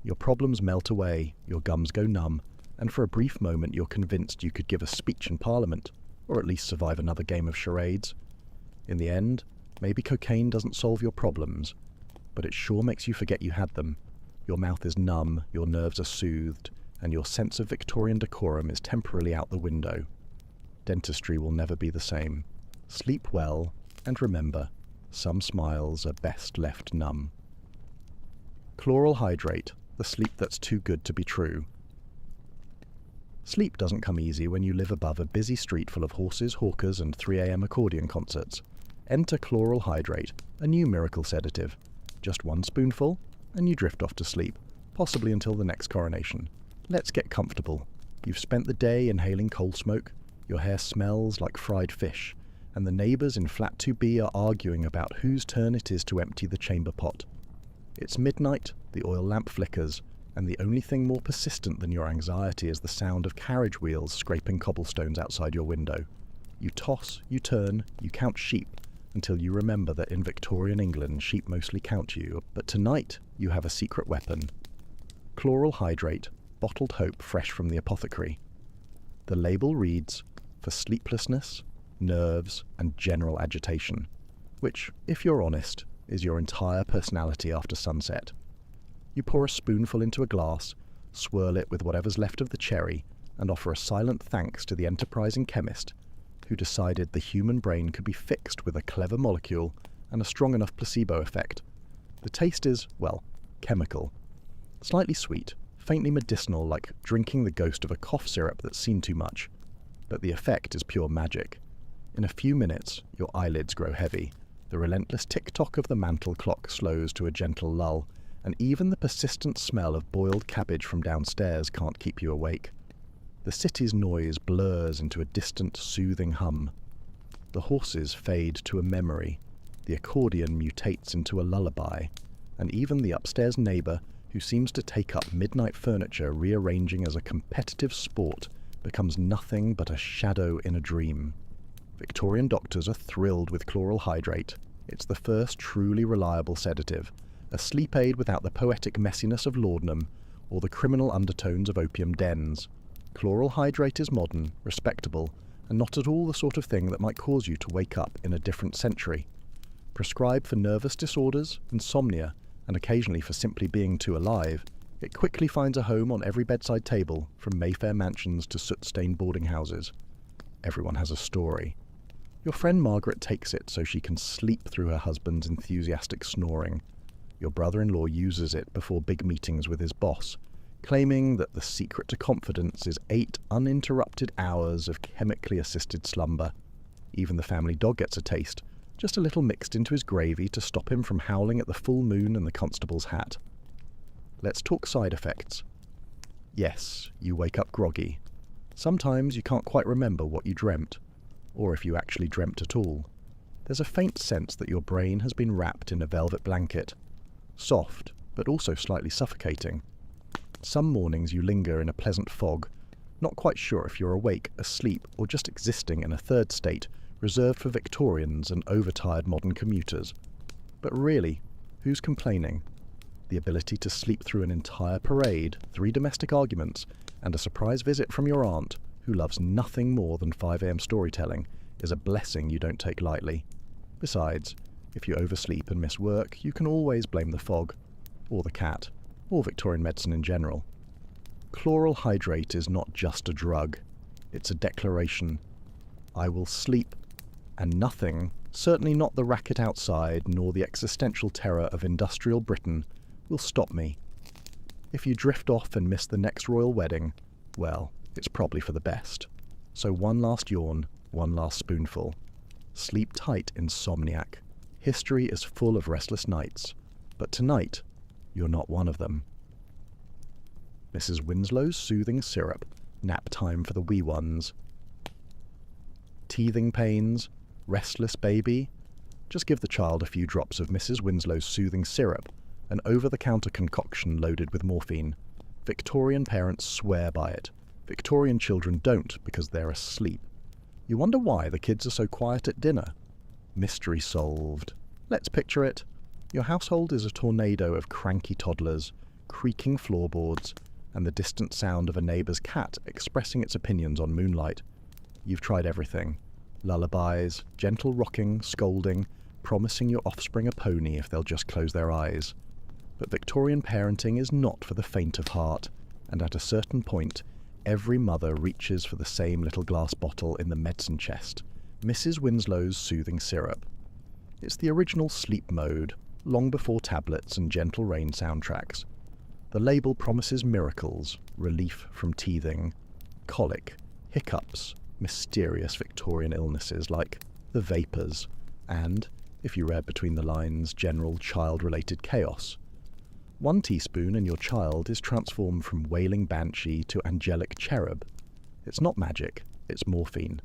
Your problems melt away, your gums go numb, and for a brief moment you're convinced you could give a speech in Parliament, or at least survive another game of charades. In the end, maybe cocaine doesn't solve your problems, but it sure makes you forget you had them. Your mouth is numb, your nerves are soothed, and your sense of Victorian decorum is temporarily out the window. Dentistry will never be the same. Sleep well, and remember, some smiles are best left numb. Chloral hydrate, the sleep that's too good to be true. Sleep doesn't come easy when you live above a busy street full of horses, hawkers, and 3 a.m. accordion concerts. enter chloral hydrate, a new miracle sedative. Just one spoonful, and you drift off to sleep, possibly until the next coronation. Let's get comfortable. You've spent the day inhaling coal smoke, your hair smells like fried fish, and the neighbours in flat 2B are arguing about whose turn it is to empty the chamber pot. It's midnight, the oil lamp flickers, and the only thing more persistent than your anxiety is the sound of carriage wheels scraping cobblestones outside your window. You toss, you turn, you count sheep, until you remember that in Victorian England sheep mostly count you, but tonight you have a secret weapon. Chloral hydrate, bottled hope fresh from the apothecary. The label reads, for sleeplessness, nerves, and general agitation, which, if you're honest, is your entire personality after sunset. You pour a spoonful into a glass, swirl it with whatever's left of the cherry, and offer a silent thanks to the enterprising chemist who decided the human brain could be fixed with a clever molecule and a strong enough placebo effect. The taste is, well, chemical. Slightly sweet, faintly medicinal, like drinking the ghost of a cough syrup that's seen too much. But the effect is pure magic. In a few minutes, your eyelids grow heavy, the relentless tick-tock of the mantel clock slows to a gentle lull, and even the persistent smell of boiled cabbage from downstairs can't keep you awake. The city's noise blurs into a distant, soothing hum. The horses fade to a memory, the accordion mutates into a lullaby, and even the upstairs neighbour, who seems to take up midnight furniture rearranging as a competitive sport, becomes nothing but a shadow in a dream. Victorian doctors are thrilled with chloral hydrate. It's the first truly reliable sedative, a sleep aid without the poetic messiness of laudanum or the criminal undertones of opium dens. Chloral hydrate is modern, respectable, and not at all the sort of thing that might cause you to wake up in a different century. Prescribed for nervous disorders, insomnia, and occasionally for simply being too alive, it quickly finds a home on every bedside table, from Mayfair mansions to soot-stained boarding houses. Everyone has a story. Your friend Margaret takes it so she can sleep through her husband's enthusiastic snoring. Your brother-in-law uses it before big meetings with his boss, claiming that the secret to confidence is 8 uninterrupted hours of chemically assisted slumber. Even the family dog gets a taste, just a little mixed into his gravy to stop him from howling at the full moon and the constable's hat. Let's talk side effects. Yes, you wake up groggy. Sometimes you can't quite remember what you dreamt, or if you actually dreamt at all. There's a faint sense that your brain has been wrapped in a velvet blanket. Soft, but also slightly suffocating. Some mornings you linger in a pleasant fog, not quite sure if you're awake, asleep, or just existing in a third state reserved for Victorians and overtired modern commuters. But really, who's complaining? The ability to sleep through an entire parade, 3 domestic arguments, and a surprise visit from your aunt, who loves nothing more than 5 a.m. storytelling, is a blessing you don't take lightly. Besides, if you oversleep and miss work, you can always blame the fog, or the cat, or Victorian medicine in general. Chloral hydrate is not just a drug. It's a declaration. I will sleep, and nothing, certainly not the racket outside nor the existential terror of industrial Britain, will stop me. If you drift off and miss the next royal wedding, well, it's probably for the best. So one last yawn, one last spoonful. Sleep tight, insomniac. History is full of restless nights, but tonight, you're not one of them. Mrs. Winslow's soothing syrup, nap time for the wee ones. Teething pains, restless baby? Just give the child a few drops of Mrs. Winslow's soothing syrup, an over-the-counter concoction loaded with morphine. Victorian parents swear by it. Victorian children don't because they're asleep. You wonder why the kids are so quiet at dinner? Mystery solved. Let's picture it. Your household is a tornado of cranky toddlers, creaking floorboards, and the distant sound of a neighbour's cat expressing its opinions on moonlight. You've tried everything. Lullabies, gentle rocking, scolding, promising your offspring a pony if they'll just close their eyes. But Victorian parenting is not for the faint of heart, and at a certain point, every mother reaches for the same little glass bottle in the medicine chest, Mrs. Winslow's soothing syrup. It's the original sleep mode, long before tablets and Gentle Rain soundtracks. The label promises miracles, relief from teething, colic, hiccups, mysterious Victorian illnesses like the vapours, and, if you read between the lines, general child-related chaos. 1 teaspoon and your child is transformed from wailing banshee to angelic cherub. It's not magic, it's morphine.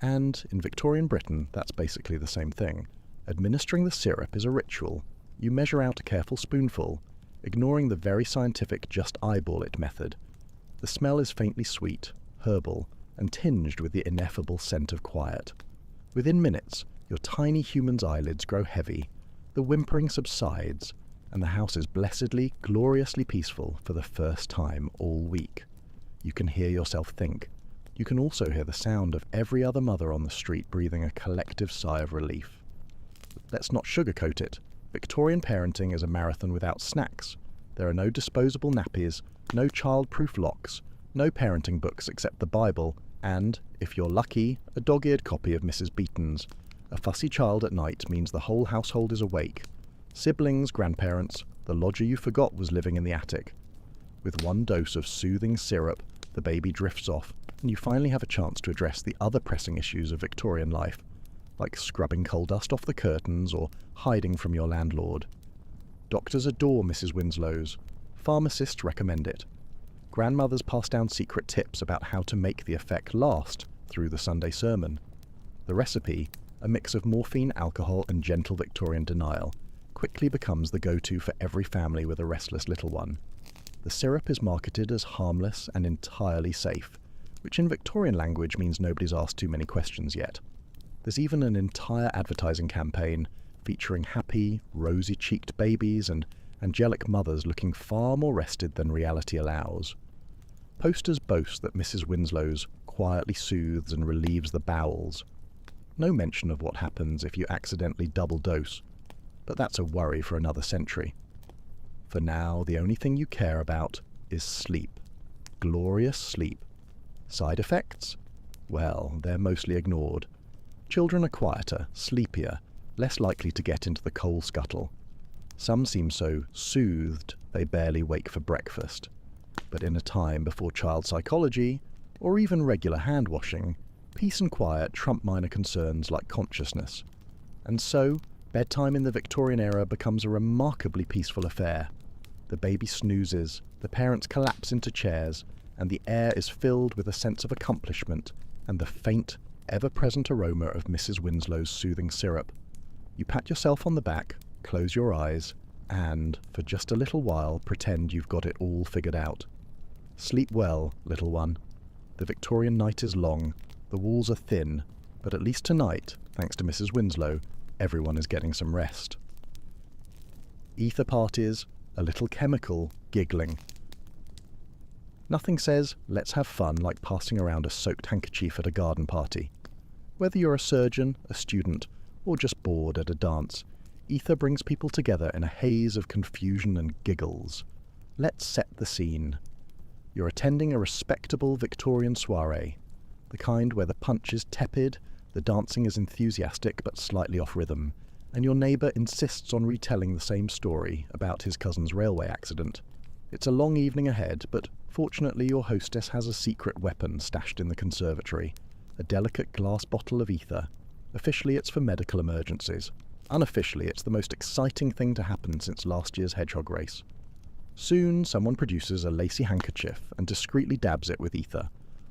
And, in Victorian Britain, that's basically the same thing. Administering the syrup is a ritual. You measure out a careful spoonful, ignoring the very scientific just eyeball it method. The smell is faintly sweet, herbal, and tinged with the ineffable scent of quiet. Within minutes, your tiny human's eyelids grow heavy, the whimpering subsides, and the house is blessedly, gloriously peaceful for the first time all week. You can hear yourself think. You can also hear the sound of every other mother on the street breathing a collective sigh of relief. Let's not sugarcoat it. Victorian parenting is a marathon without snacks. There are no disposable nappies, no child-proof locks, no parenting books except the Bible, and, if you're lucky, a dog-eared copy of Mrs. Beeton's. A fussy child at night means the whole household is awake. Siblings, grandparents, the lodger you forgot was living in the attic. With 1 dose of soothing syrup, the baby drifts off, and you finally have a chance to address the other pressing issues of Victorian life, like scrubbing coal dust off the curtains or hiding from your landlord. Doctors adore Mrs. Winslow's. Pharmacists recommend it. Grandmothers pass down secret tips about how to make the effect last through the Sunday sermon. The recipe, a mix of morphine, alcohol, and gentle Victorian denial, quickly becomes the go-to for every family with a restless little one. The syrup is marketed as harmless and entirely safe, which in Victorian language means nobody's asked too many questions yet. There's even an entire advertising campaign featuring happy, rosy-cheeked babies and angelic mothers looking far more rested than reality allows. Posters boast that Mrs. Winslow's quietly soothes and relieves the bowels. No mention of what happens if you accidentally double dose, but that's a worry for another century. For now, the only thing you care about is sleep. Glorious sleep. Side effects? Well, they're mostly ignored. Children are quieter, sleepier, less likely to get into the coal scuttle. Some seem so soothed they barely wake for breakfast. But in a time before child psychology, or even regular hand-washing, peace and quiet trump minor concerns like consciousness. And so, bedtime in the Victorian era becomes a remarkably peaceful affair. The baby snoozes, the parents collapse into chairs, and the air is filled with a sense of accomplishment and the faint, ever-present aroma of Mrs. Winslow's soothing syrup. You pat yourself on the back, close your eyes, and, for just a little while, pretend you've got it all figured out. Sleep well, little one. The Victorian night is long, the walls are thin, but at least tonight, thanks to Mrs. Winslow, everyone is getting some rest. Ether parties, a little chemical, giggling. Nothing says, let's have fun, like passing around a soaked handkerchief at a garden party. Whether you're a surgeon, a student, or just bored at a dance, ether brings people together in a haze of confusion and giggles. Let's set the scene. You're attending a respectable Victorian soiree, the kind where the punch is tepid, the dancing is enthusiastic but slightly off rhythm, and your neighbour insists on retelling the same story about his cousin's railway accident. It's a long evening ahead, but fortunately your hostess has a secret weapon stashed in the conservatory, a delicate glass bottle of ether. Officially it's for medical emergencies. Unofficially it's the most exciting thing to happen since last year's hedgehog race. Soon someone produces a lacy handkerchief and discreetly dabs it with ether,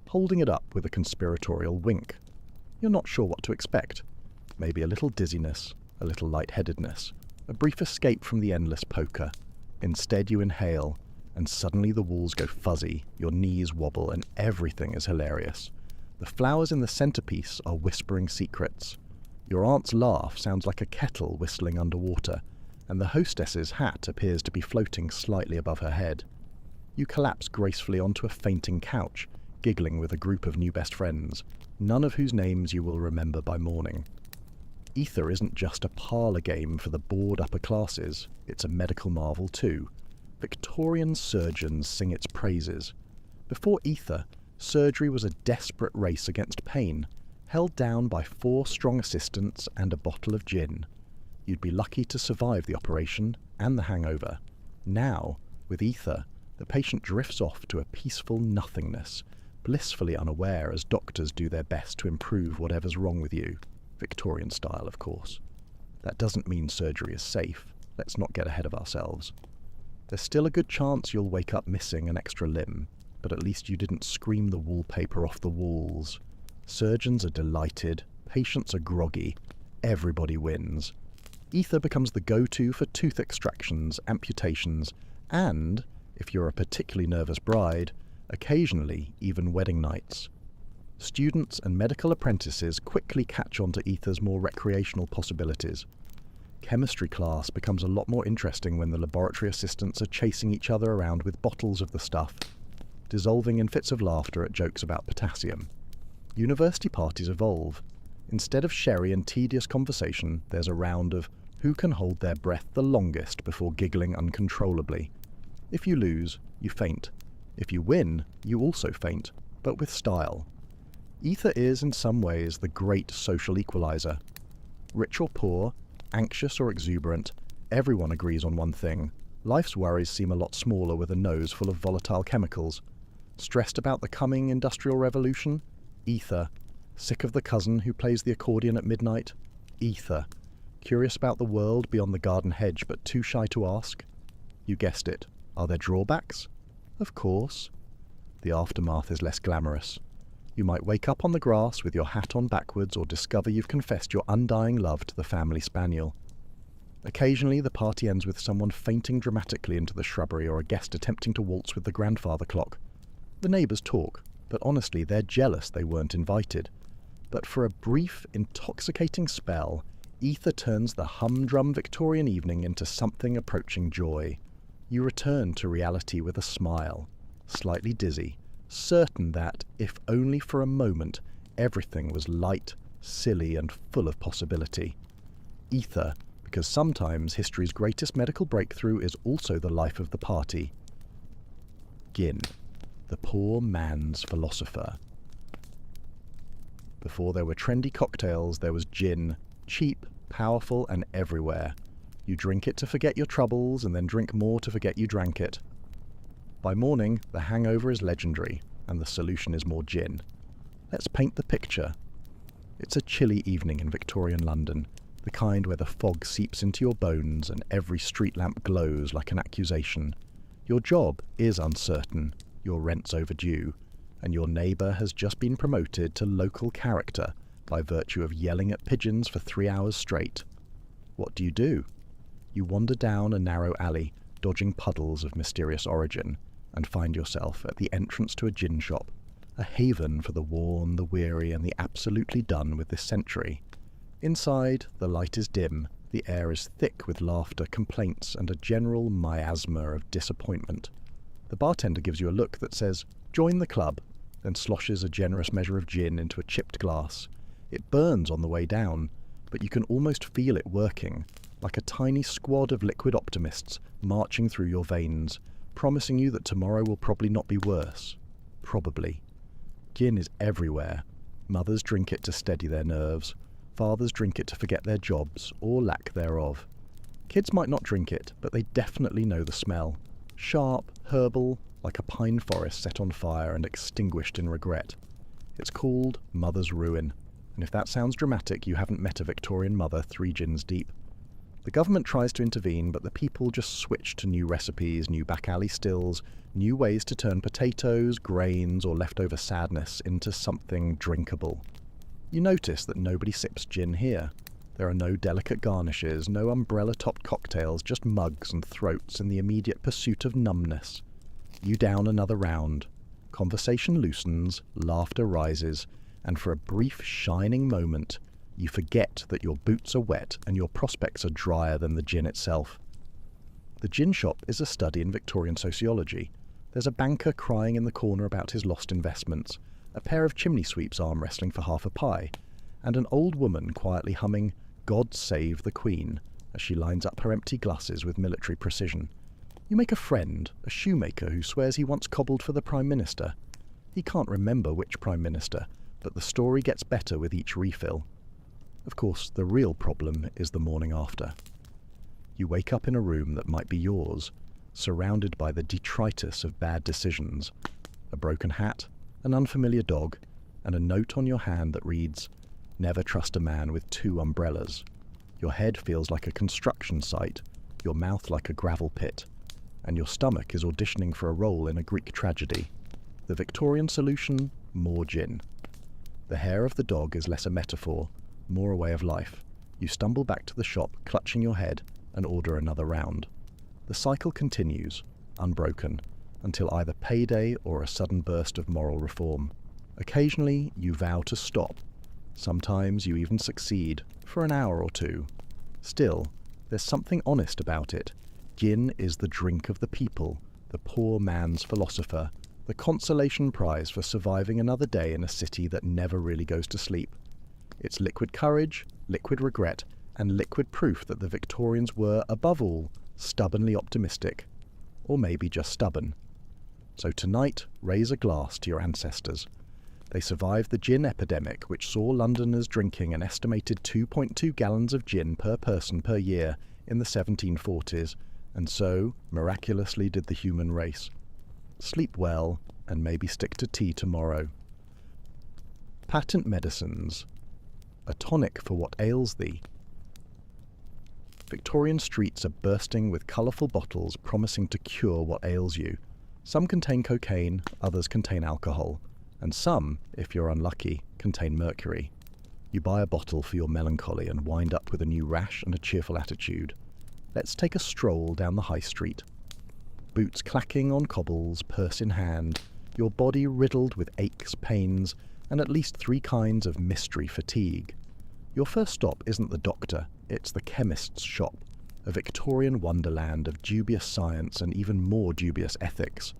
holding it up with a conspiratorial wink. You're not sure what to expect. Maybe a little dizziness, a little lightheadedness, a brief escape from the endless poker. Instead you inhale, and suddenly the walls go fuzzy, your knees wobble, and everything is hilarious. The flowers in the centerpiece are whispering secrets. Your aunt's laugh sounds like a kettle whistling underwater, and the hostess's hat appears to be floating slightly above her head. You collapse gracefully onto a fainting couch, giggling with a group of new best friends, none of whose names you will remember by morning. Ether isn't just a parlour game for the bored upper classes, it's a medical marvel too. Victorian surgeons sing its praises. Before ether, surgery was a desperate race against pain, held down by 4 strong assistants and a bottle of gin. You'd be lucky to survive the operation and the hangover. Now, with ether, the patient drifts off to a peaceful nothingness, blissfully unaware as doctors do their best to improve whatever's wrong with you. Victorian style, of course. That doesn't mean surgery is safe. Let's not get ahead of ourselves. There's still a good chance you'll wake up missing an extra limb, but at least you didn't scream the wallpaper off the walls. Surgeons are delighted, patients are groggy, everybody wins. Ether becomes the go-to for tooth extractions, amputations, and, if you're a particularly nervous bride, occasionally even wedding nights. Students and medical apprentices quickly catch on to ether's more recreational possibilities. Chemistry class becomes a lot more interesting when the laboratory assistants are chasing each other around with bottles of the stuff, dissolving in fits of laughter at jokes about potassium. University parties evolve. Instead of sherry and tedious conversation, there's a round of who can hold their breath the longest before giggling uncontrollably. If you lose, you faint. If you win, you also faint, but with style. Ether is, in some ways, the great social equalizer. Rich or poor, anxious or exuberant, everyone agrees on one thing. Life's worries seem a lot smaller with a nose full of volatile chemicals. Stressed about the coming industrial revolution? Ether. Sick of the cousin who plays the accordion at midnight? Ether. Curious about the world beyond the garden hedge but too shy to ask? You guessed it. Are there drawbacks? Of course. The aftermath is less glamorous. You might wake up on the grass with your hat on backwards or discover you've confessed your undying love to the family spaniel. Occasionally the party ends with someone fainting dramatically into the shrubbery or a guest attempting to waltz with the grandfather clock. The neighbours talk, but honestly they're jealous they weren't invited. But for a brief, intoxicating spell, ether turns the humdrum Victorian evening into something approaching joy. You return to reality with a smile, slightly dizzy, certain that, if only for a moment, everything was light, silly, and full of possibility. Ether, because sometimes history's greatest medical breakthrough is also the life of the party. Gin, the poor man's philosopher. Before there were trendy cocktails, there was gin, cheap, powerful, and everywhere. You drink it to forget your troubles, and then drink more to forget you drank it. By morning, the hangover is legendary, and the solution is more gin. Let's paint the picture. It's a chilly evening in Victorian London, the kind where the fog seeps into your bones and every street lamp glows like an accusation. Your job is uncertain, your rent's overdue, and your neighbour has just been promoted to local character by virtue of yelling at pigeons for 3 hours straight. What do? You wander down a narrow alley, dodging puddles of mysterious origin, and find yourself at the entrance to a gin shop, a haven for the worn, the weary, and the absolutely done with this century. Inside, the light is dim, the air is thick with laughter, complaints, and a general miasma of disappointment. The bartender gives you a look that says, "Join the club," then sloshes a generous measure of gin into a chipped glass. It burns on the way down, but you can almost feel it working, like a tiny squad of liquid optimists marching through your veins, promising you that tomorrow will probably not be worse. Probably. Gin is everywhere. Mothers drink it to steady their nerves. Fathers drink it to forget their jobs, or lack thereof. Kids might not drink it, but they definitely know the smell. Sharp, herbal, like a pine forest set on fire and extinguished in regret. It's called Mother's Ruin, and if that sounds dramatic, you haven't met a Victorian mother 3 gins deep. The government tries to intervene, but the people just switch to new recipes, new back-alley stills, new ways to turn potatoes, grains, or leftover sadness into something drinkable. You notice that nobody sips gin here. There are no delicate garnishes, no umbrella-topped cocktails, just mugs and throats in the immediate pursuit of numbness. You down another round. Conversation loosens, laughter rises, and for a brief, shining moment, you forget that your boots are wet and your prospects are drier than the gin itself. The gin shop is a study in Victorian sociology. There's a banker crying in the corner about his lost investments, a pair of chimney sweeps arm wrestling for half a pie, and an old woman quietly humming "God Save the Queen" as she lines up her empty glasses with military precision. You make a friend, a shoemaker who swears he once cobbled for the Prime Minister. He can't remember which Prime Minister, but the story gets better with each refill. Of course, the real problem is the morning after. You wake up in a room that might be yours, surrounded by the detritus of bad decisions, a broken hat, an unfamiliar dog, and a note on your hand that reads, "Never trust a man with 2 umbrellas." Your head feels like a construction site, your mouth like a gravel pit, and your stomach is auditioning for a role in a Greek tragedy. The Victorian solution? More gin. The hair of the dog is less a metaphor, more a way of life. You stumble back to the shop, clutching your head, and order another round. The cycle continues, unbroken, until either payday or a sudden burst of moral reform. Occasionally, you vow to stop. Sometimes you even succeed, for an hour or two. Still, there's something honest about it. Gin is the drink of the people, the poor man's philosopher, the consolation prize for surviving another day in a city that never really goes to sleep. It's liquid courage, liquid regret, and liquid proof that the Victorians were, above all, stubbornly optimistic. Or maybe just stubborn. So tonight, raise a glass to your ancestors. They survived the gin epidemic, which saw Londoners drinking an estimated 2.2 gallons of gin per person per year in the 1740s, and so, miraculously, did the human race. Sleep well, and maybe stick to tea tomorrow. Patent medicines. A tonic for what ails thee. Victorian streets are bursting with colourful bottles promising to cure what ails you. Some contain cocaine, others contain alcohol, and some, if you're unlucky, contain mercury. You buy a bottle for your melancholy and wind up with a new rash and a cheerful attitude. Let's take a stroll down the high street. Boots clacking on cobbles, purse in hand, your body riddled with aches, pains, and at least 3 kinds of mystery fatigue. Your first stop isn't the doctor, it's the chemist's shop, a Victorian wonderland of dubious science and even more dubious ethics.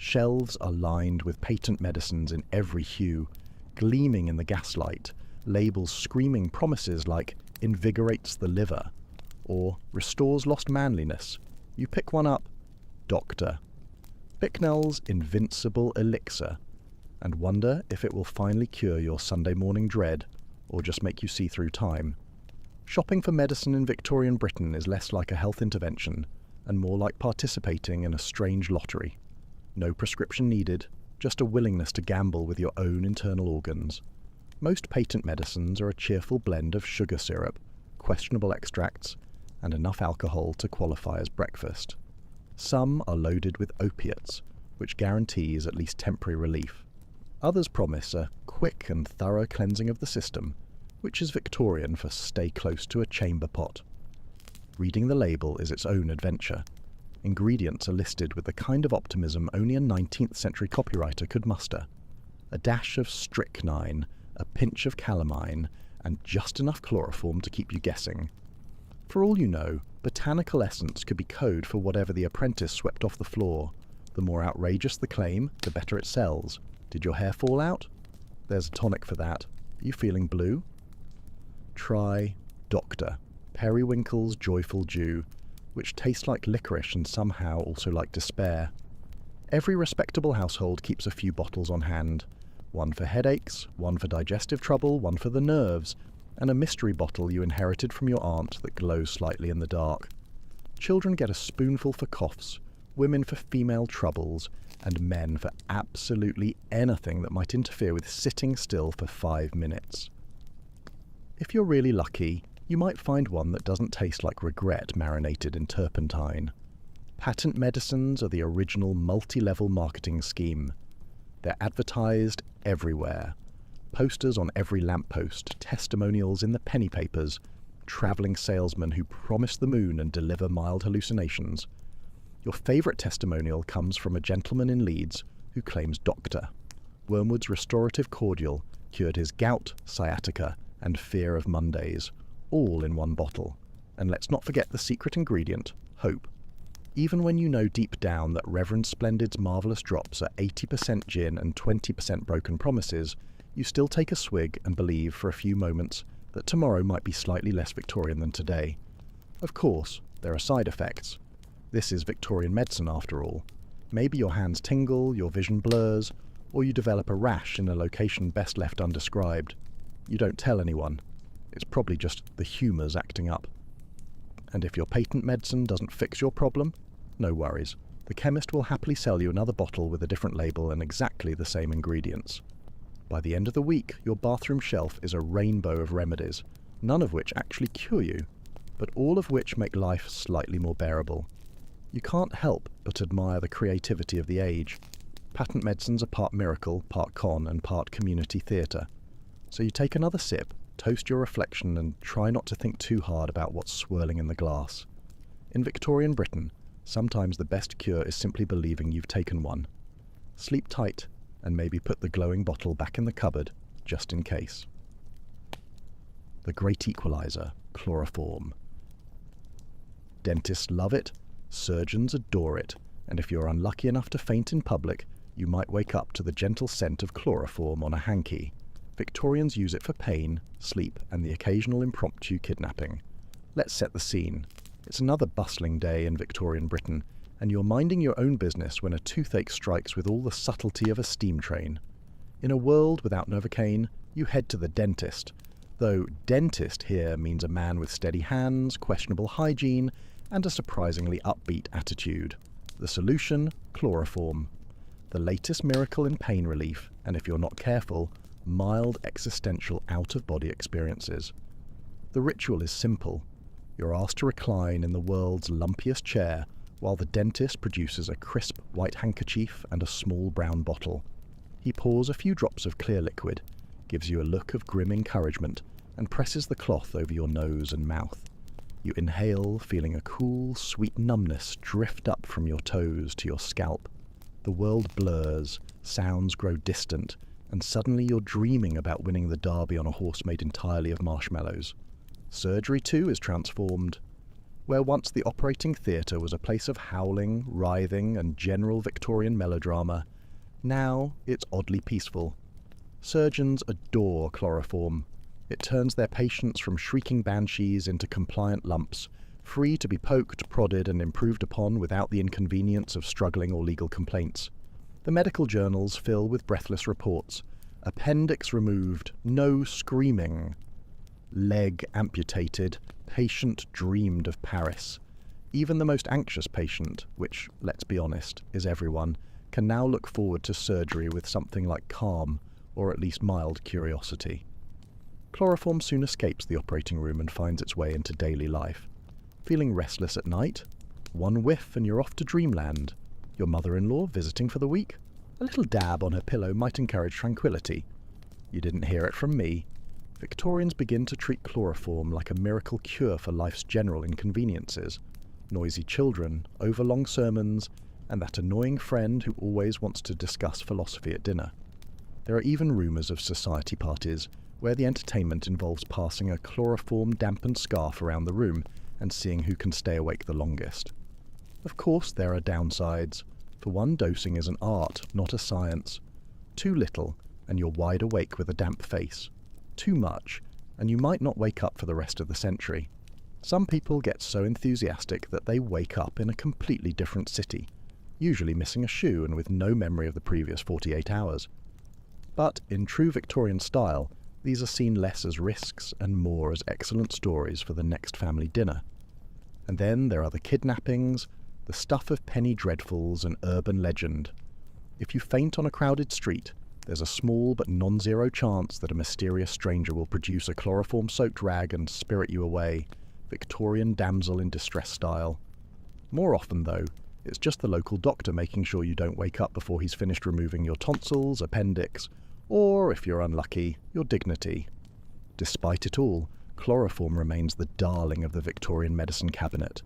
Shelves are lined with patent medicines in every hue, gleaming in the gaslight, labels screaming promises like invigorates the liver, or restores lost manliness. You pick one up, Doctor. Bicknell's invincible elixir, and wonder if it will finally cure your Sunday morning dread, or just make you see through time. Shopping for medicine in Victorian Britain is less like a health intervention, and more like participating in a strange lottery. No prescription needed, just a willingness to gamble with your own internal organs. Most patent medicines are a cheerful blend of sugar syrup, questionable extracts, and enough alcohol to qualify as breakfast. Some are loaded with opiates, which guarantees at least temporary relief. Others promise a quick and thorough cleansing of the system, which is Victorian for stay close to a chamber pot. Reading the label is its own adventure. Ingredients are listed with the kind of optimism only a 19th century copywriter could muster. A dash of strychnine, a pinch of calamine, and just enough chloroform to keep you guessing. For all you know, botanical essence could be code for whatever the apprentice swept off the floor. The more outrageous the claim, the better it sells. Did your hair fall out? There's a tonic for that. Are you feeling blue? Try Doctor, Periwinkle's Joyful Dew, which tastes like licorice and somehow also like despair. Every respectable household keeps a few bottles on hand. One for headaches, one for digestive trouble, one for the nerves, and a mystery bottle you inherited from your aunt that glows slightly in the dark. Children get a spoonful for coughs, women for female troubles, and men for absolutely anything that might interfere with sitting still for 5 minutes. If you're really lucky, you might find one that doesn't taste like regret marinated in turpentine. Patent medicines are the original multi-level marketing scheme. They're advertised everywhere. Posters on every lamppost, testimonials in the penny papers, travelling salesmen who promise the moon and deliver mild hallucinations. Your favourite testimonial comes from a gentleman in Leeds who claims Doctor. Wormwood's restorative cordial cured his gout, sciatica, and fear of Mondays, all in one bottle. And let's not forget the secret ingredient, hope. Even when you know deep down that Reverend Splendid's marvellous drops are 80% gin and 20% broken promises, you still take a swig and believe for a few moments that tomorrow might be slightly less Victorian than today. Of course, there are side effects. This is Victorian medicine after all. Maybe your hands tingle, your vision blurs, or you develop a rash in a location best left undescribed. You don't tell anyone. It's probably just the humours acting up. And if your patent medicine doesn't fix your problem, no worries. The chemist will happily sell you another bottle with a different label and exactly the same ingredients. By the end of the week, your bathroom shelf is a rainbow of remedies, none of which actually cure you, but all of which make life slightly more bearable. You can't help but admire the creativity of the age. Patent medicines are part miracle, part con, and part community theatre. So you take another sip, toast your reflection, and try not to think too hard about what's swirling in the glass. In Victorian Britain, sometimes the best cure is simply believing you've taken one. Sleep tight, and maybe put the glowing bottle back in the cupboard, just in case. The great equalizer, chloroform. Dentists love it, surgeons adore it, and if you're unlucky enough to faint in public, you might wake up to the gentle scent of chloroform on a hanky. Victorians use it for pain, sleep, and the occasional impromptu kidnapping. Let's set the scene. It's another bustling day in Victorian Britain, and you're minding your own business when a toothache strikes with all the subtlety of a steam train. In a world without Novocaine, you head to the dentist, though dentist here means a man with steady hands, questionable hygiene, and a surprisingly upbeat attitude. The solution? Chloroform. The latest miracle in pain relief, and if you're not careful, mild existential out-of-body experiences. The ritual is simple. You're asked to recline in the world's lumpiest chair while the dentist produces a crisp white handkerchief and a small brown bottle. He pours a few drops of clear liquid, gives you a look of grim encouragement, and presses the cloth over your nose and mouth. You inhale, feeling a cool, sweet numbness drift up from your toes to your scalp. The world blurs, sounds grow distant, and suddenly you're dreaming about winning the derby on a horse made entirely of marshmallows. Surgery, too, is transformed. Where once the operating theatre was a place of howling, writhing, and general Victorian melodrama, now it's oddly peaceful. Surgeons adore chloroform. It turns their patients from shrieking banshees into compliant lumps, free to be poked, prodded, and improved upon without the inconvenience of struggling or legal complaints. The medical journals fill with breathless reports. Appendix removed, no screaming. Leg amputated, patient dreamed of Paris. Even the most anxious patient, which, let's be honest, is everyone, can now look forward to surgery with something like calm, or at least mild curiosity. Chloroform soon escapes the operating room and finds its way into daily life. Feeling restless at night? One whiff and you're off to dreamland. Your mother-in-law visiting for the week? A little dab on her pillow might encourage tranquility. You didn't hear it from me. Victorians begin to treat chloroform like a miracle cure for life's general inconveniences. Noisy children, overlong sermons, and that annoying friend who always wants to discuss philosophy at dinner. There are even rumours of society parties where the entertainment involves passing a chloroform-dampened scarf around the room and seeing who can stay awake the longest. Of course there are downsides. For one, dosing is an art, not a science. Too little, and you're wide awake with a damp face. Too much, and you might not wake up for the rest of the century. Some people get so enthusiastic that they wake up in a completely different city, usually missing a shoe and with no memory of the previous 48 hours. But in true Victorian style, these are seen less as risks and more as excellent stories for the next family dinner. And then there are the kidnappings, the stuff of penny dreadfuls and urban legend. If you faint on a crowded street, there's a small but non-zero chance that a mysterious stranger will produce a chloroform-soaked rag and spirit you away, Victorian damsel in distress style. More often, though, it's just the local doctor making sure you don't wake up before he's finished removing your tonsils, appendix, or, if you're unlucky, your dignity. Despite it all, chloroform remains the darling of the Victorian medicine cabinet.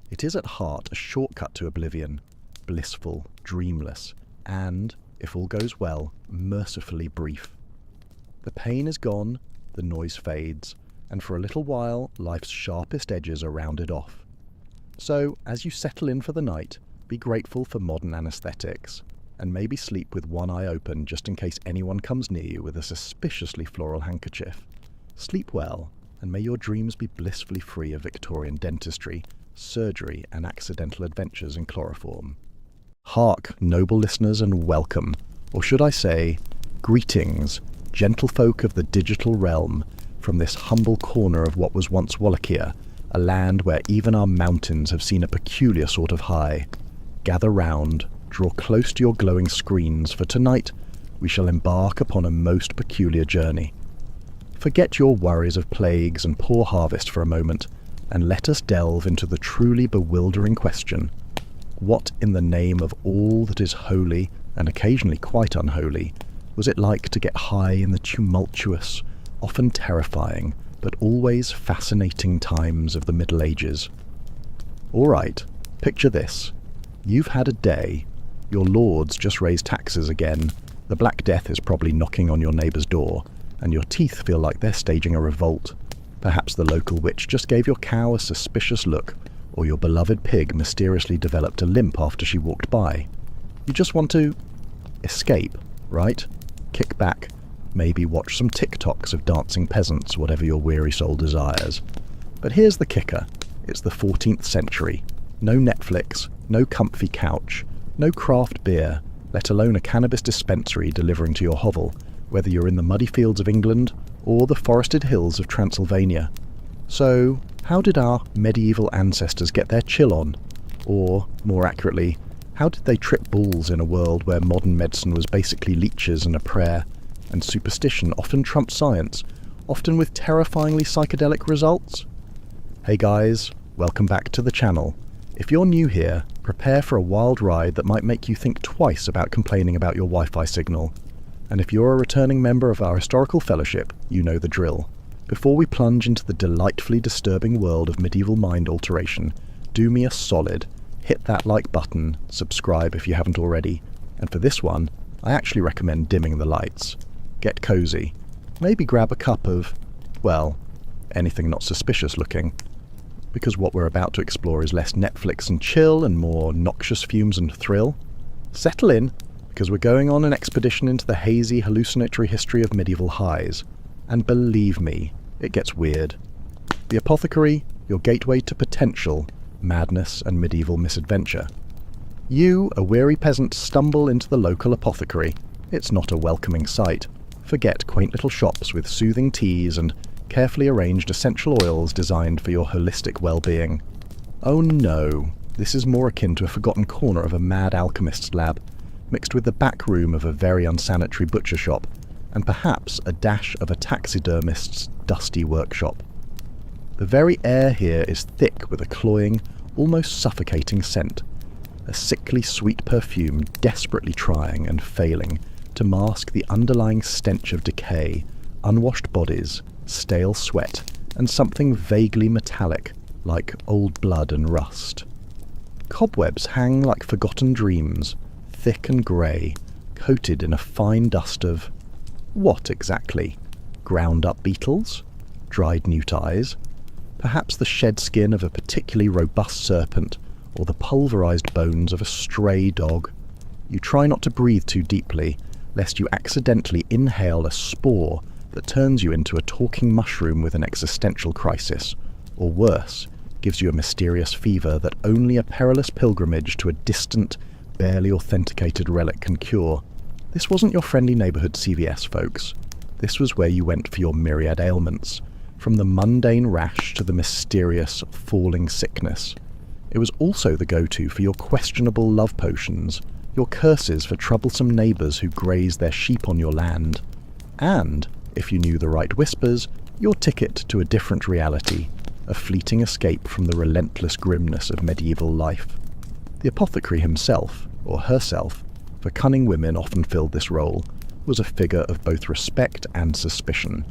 It is at heart a shortcut to oblivion, blissful, dreamless, and, if all goes well, mercifully brief. The pain is gone, the noise fades, and for a little while life's sharpest edges are rounded off. So, as you settle in for the night, be grateful for modern anesthetics, and maybe sleep with one eye open just in case anyone comes near you with a suspiciously floral handkerchief. Sleep well, and may your dreams be blissfully free of Victorian dentistry, surgery, and accidental adventures in chloroform. Hark, noble listeners, and welcome, or should I say, greetings, gentlefolk of the digital realm, from this humble corner of what was once Wallachia, a land where even our mountains have seen a peculiar sort of high. Gather round, draw close to your glowing screens, for tonight we shall embark upon a most peculiar journey. Forget your worries of plagues and poor harvest for a moment, and let us delve into the truly bewildering question: what in the name of all that is holy, and occasionally quite unholy, was it like to get high in the tumultuous, often terrifying, but always fascinating times of the Middle Ages? All right, picture this. You've had a day. Your lords just raised taxes again. The Black Death is probably knocking on your neighbour's door, and your teeth feel like they're staging a revolt. Perhaps the local witch just gave your cow a suspicious look, or your beloved pig mysteriously developed a limp after she walked by. You just want to escape, right? Kick back, maybe watch some TikToks of dancing peasants, whatever your weary soul desires. But here's the kicker. It's the 14th century. No Netflix, no comfy couch, no craft beer, let alone a cannabis dispensary delivering to your hovel, whether you're in the muddy fields of England or the forested hills of Transylvania. So, how did our medieval ancestors get their chill on? Or, more accurately, how did they trip balls in a world where modern medicine was basically leeches and a prayer, and superstition often trumped science, often with terrifyingly psychedelic results? Hey guys, welcome back to the channel. If you're new here, prepare for a wild ride that might make you think twice about complaining about your Wi-Fi signal. And if you're a returning member of our historical fellowship, you know the drill. Before we plunge into the delightfully disturbing world of medieval mind alteration, do me a solid. Hit that like button, subscribe if you haven't already, and for this one, I actually recommend dimming the lights. Get cozy. Maybe grab a cup of, well, anything not suspicious looking. Because what we're about to explore is less Netflix and chill and more noxious fumes and thrill. Settle in, because we're going on an expedition into the hazy, hallucinatory history of medieval highs. And believe me, it gets weird. The Apothecary, your gateway to potential, madness and medieval misadventure. You, a weary peasant, stumble into the local apothecary. It's not a welcoming sight. Forget quaint little shops with soothing teas and carefully arranged essential oils designed for your holistic well-being. Oh no, this is more akin to a forgotten corner of a mad alchemist's lab, mixed with the back room of a very unsanitary butcher shop, and perhaps a dash of a taxidermist's dusty workshop. The very air here is thick with a cloying, almost suffocating scent, a sickly sweet perfume desperately trying and failing to mask the underlying stench of decay, unwashed bodies, stale sweat, and something vaguely metallic, like old blood and rust. Cobwebs hang like forgotten dreams, thick and grey, coated in a fine dust of what exactly? Ground-up beetles? Dried newt eyes? Perhaps the shed skin of a particularly robust serpent, or the pulverized bones of a stray dog. You try not to breathe too deeply, lest you accidentally inhale a spore that turns you into a talking mushroom with an existential crisis, or worse, gives you a mysterious fever that only a perilous pilgrimage to a distant, barely authenticated relic can cure. This wasn't your friendly neighbourhood CVS, folks. This was where you went for your myriad ailments, from the mundane rash to the mysterious, falling sickness. It was also the go-to for your questionable love potions, your curses for troublesome neighbours who graze their sheep on your land, and, if you knew the right whispers, your ticket to a different reality, a fleeting escape from the relentless grimness of medieval life. The apothecary himself, or herself, for cunning women often filled this role, was a figure of both respect and suspicion.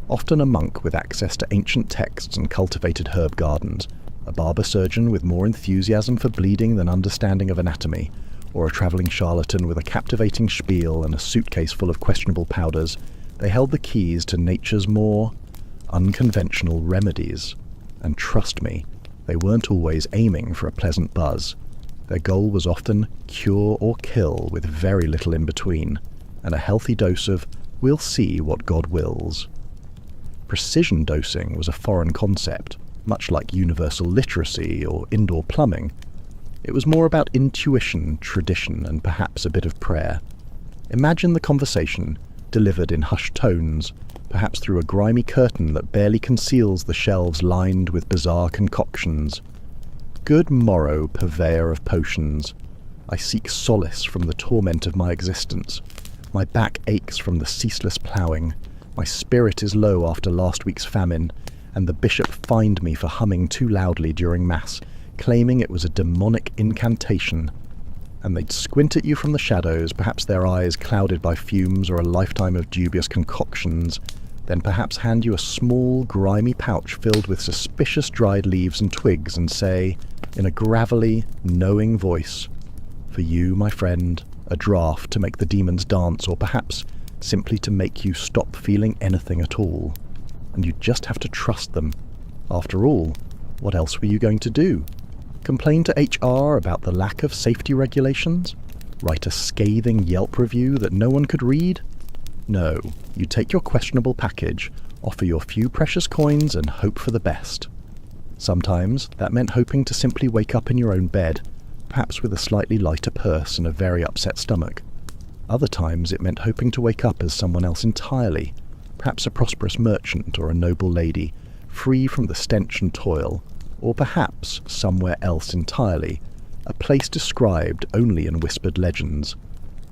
Often a monk with access to ancient texts and cultivated herb gardens, a barber surgeon with more enthusiasm for bleeding than understanding of anatomy, or a travelling charlatan with a captivating spiel and a suitcase full of questionable powders, they held the keys to nature's more unconventional remedies. And trust me, they weren't always aiming for a pleasant buzz. Their goal was often cure or kill with very little in between, and a healthy dose of we'll see what God wills. Precision dosing was a foreign concept, much like universal literacy or indoor plumbing. It was more about intuition, tradition, and perhaps a bit of prayer. Imagine the conversation, delivered in hushed tones, perhaps through a grimy curtain that barely conceals the shelves lined with bizarre concoctions. Good morrow, purveyor of potions. I seek solace from the torment of my existence. My back aches from the ceaseless ploughing. My spirit is low after last week's famine, and the bishop fined me for humming too loudly during Mass, claiming it was a demonic incantation. And they'd squint at you from the shadows, perhaps their eyes clouded by fumes or a lifetime of dubious concoctions, then perhaps hand you a small, grimy pouch filled with suspicious dried leaves and twigs and say, in a gravelly, knowing voice, "For you, my friend, a draught to make the demons dance, or perhaps simply to make you stop feeling anything at all." And you just have to trust them. After all, what else were you going to do? Complain to HR about the lack of safety regulations? Write a scathing Yelp review that no one could read? No, you take your questionable package, offer your few precious coins, and hope for the best. Sometimes that meant hoping to simply wake up in your own bed, perhaps with a slightly lighter purse and a very upset stomach. Other times it meant hoping to wake up as someone else entirely, perhaps a prosperous merchant or a noble lady, free from the stench and toil, or perhaps somewhere else entirely, a place described only in whispered legends.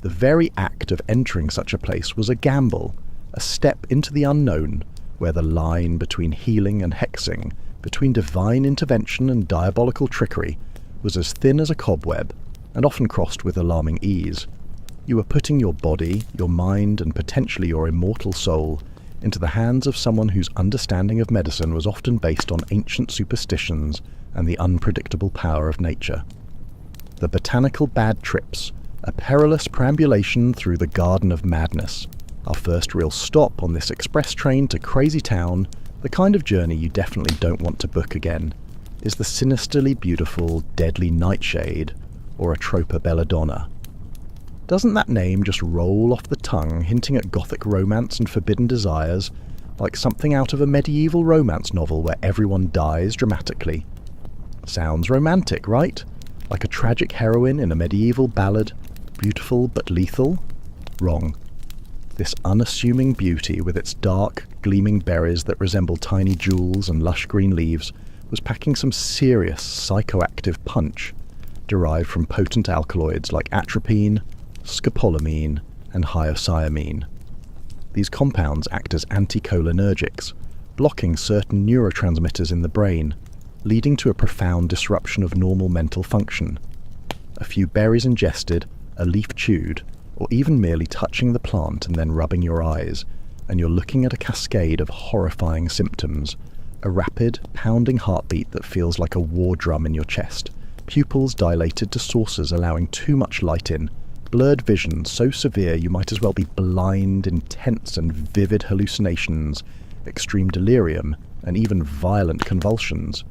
The very act of entering such a place was a gamble, a step into the unknown, where the line between healing and hexing, between divine intervention and diabolical trickery, was as thin as a cobweb, and often crossed with alarming ease. You were putting your body, your mind, and potentially your immortal soul into the hands of someone whose understanding of medicine was often based on ancient superstitions and the unpredictable power of nature. The botanical bad trips, a perilous perambulation through the Garden of Madness. Our first real stop on this express train to Crazy Town, the kind of journey you definitely don't want to book again, is the sinisterly beautiful Deadly Nightshade, or Atropa Belladonna. Doesn't that name just roll off the tongue, hinting at gothic romance and forbidden desires, like something out of a medieval romance novel where everyone dies dramatically? Sounds romantic, right? Like a tragic heroine in a medieval ballad, beautiful but lethal? Wrong. This unassuming beauty, with its dark, gleaming berries that resemble tiny jewels and lush green leaves, was packing some serious psychoactive punch, derived from potent alkaloids like atropine, scopolamine, and hyoscyamine. These compounds act as anticholinergics, blocking certain neurotransmitters in the brain, leading to a profound disruption of normal mental function. A few berries ingested, a leaf chewed, or even merely touching the plant and then rubbing your eyes, and you're looking at a cascade of horrifying symptoms. A rapid, pounding heartbeat that feels like a war drum in your chest, pupils dilated to saucers allowing too much light in, blurred vision so severe you might as well be blind, intense and vivid hallucinations, extreme delirium, and even violent convulsions.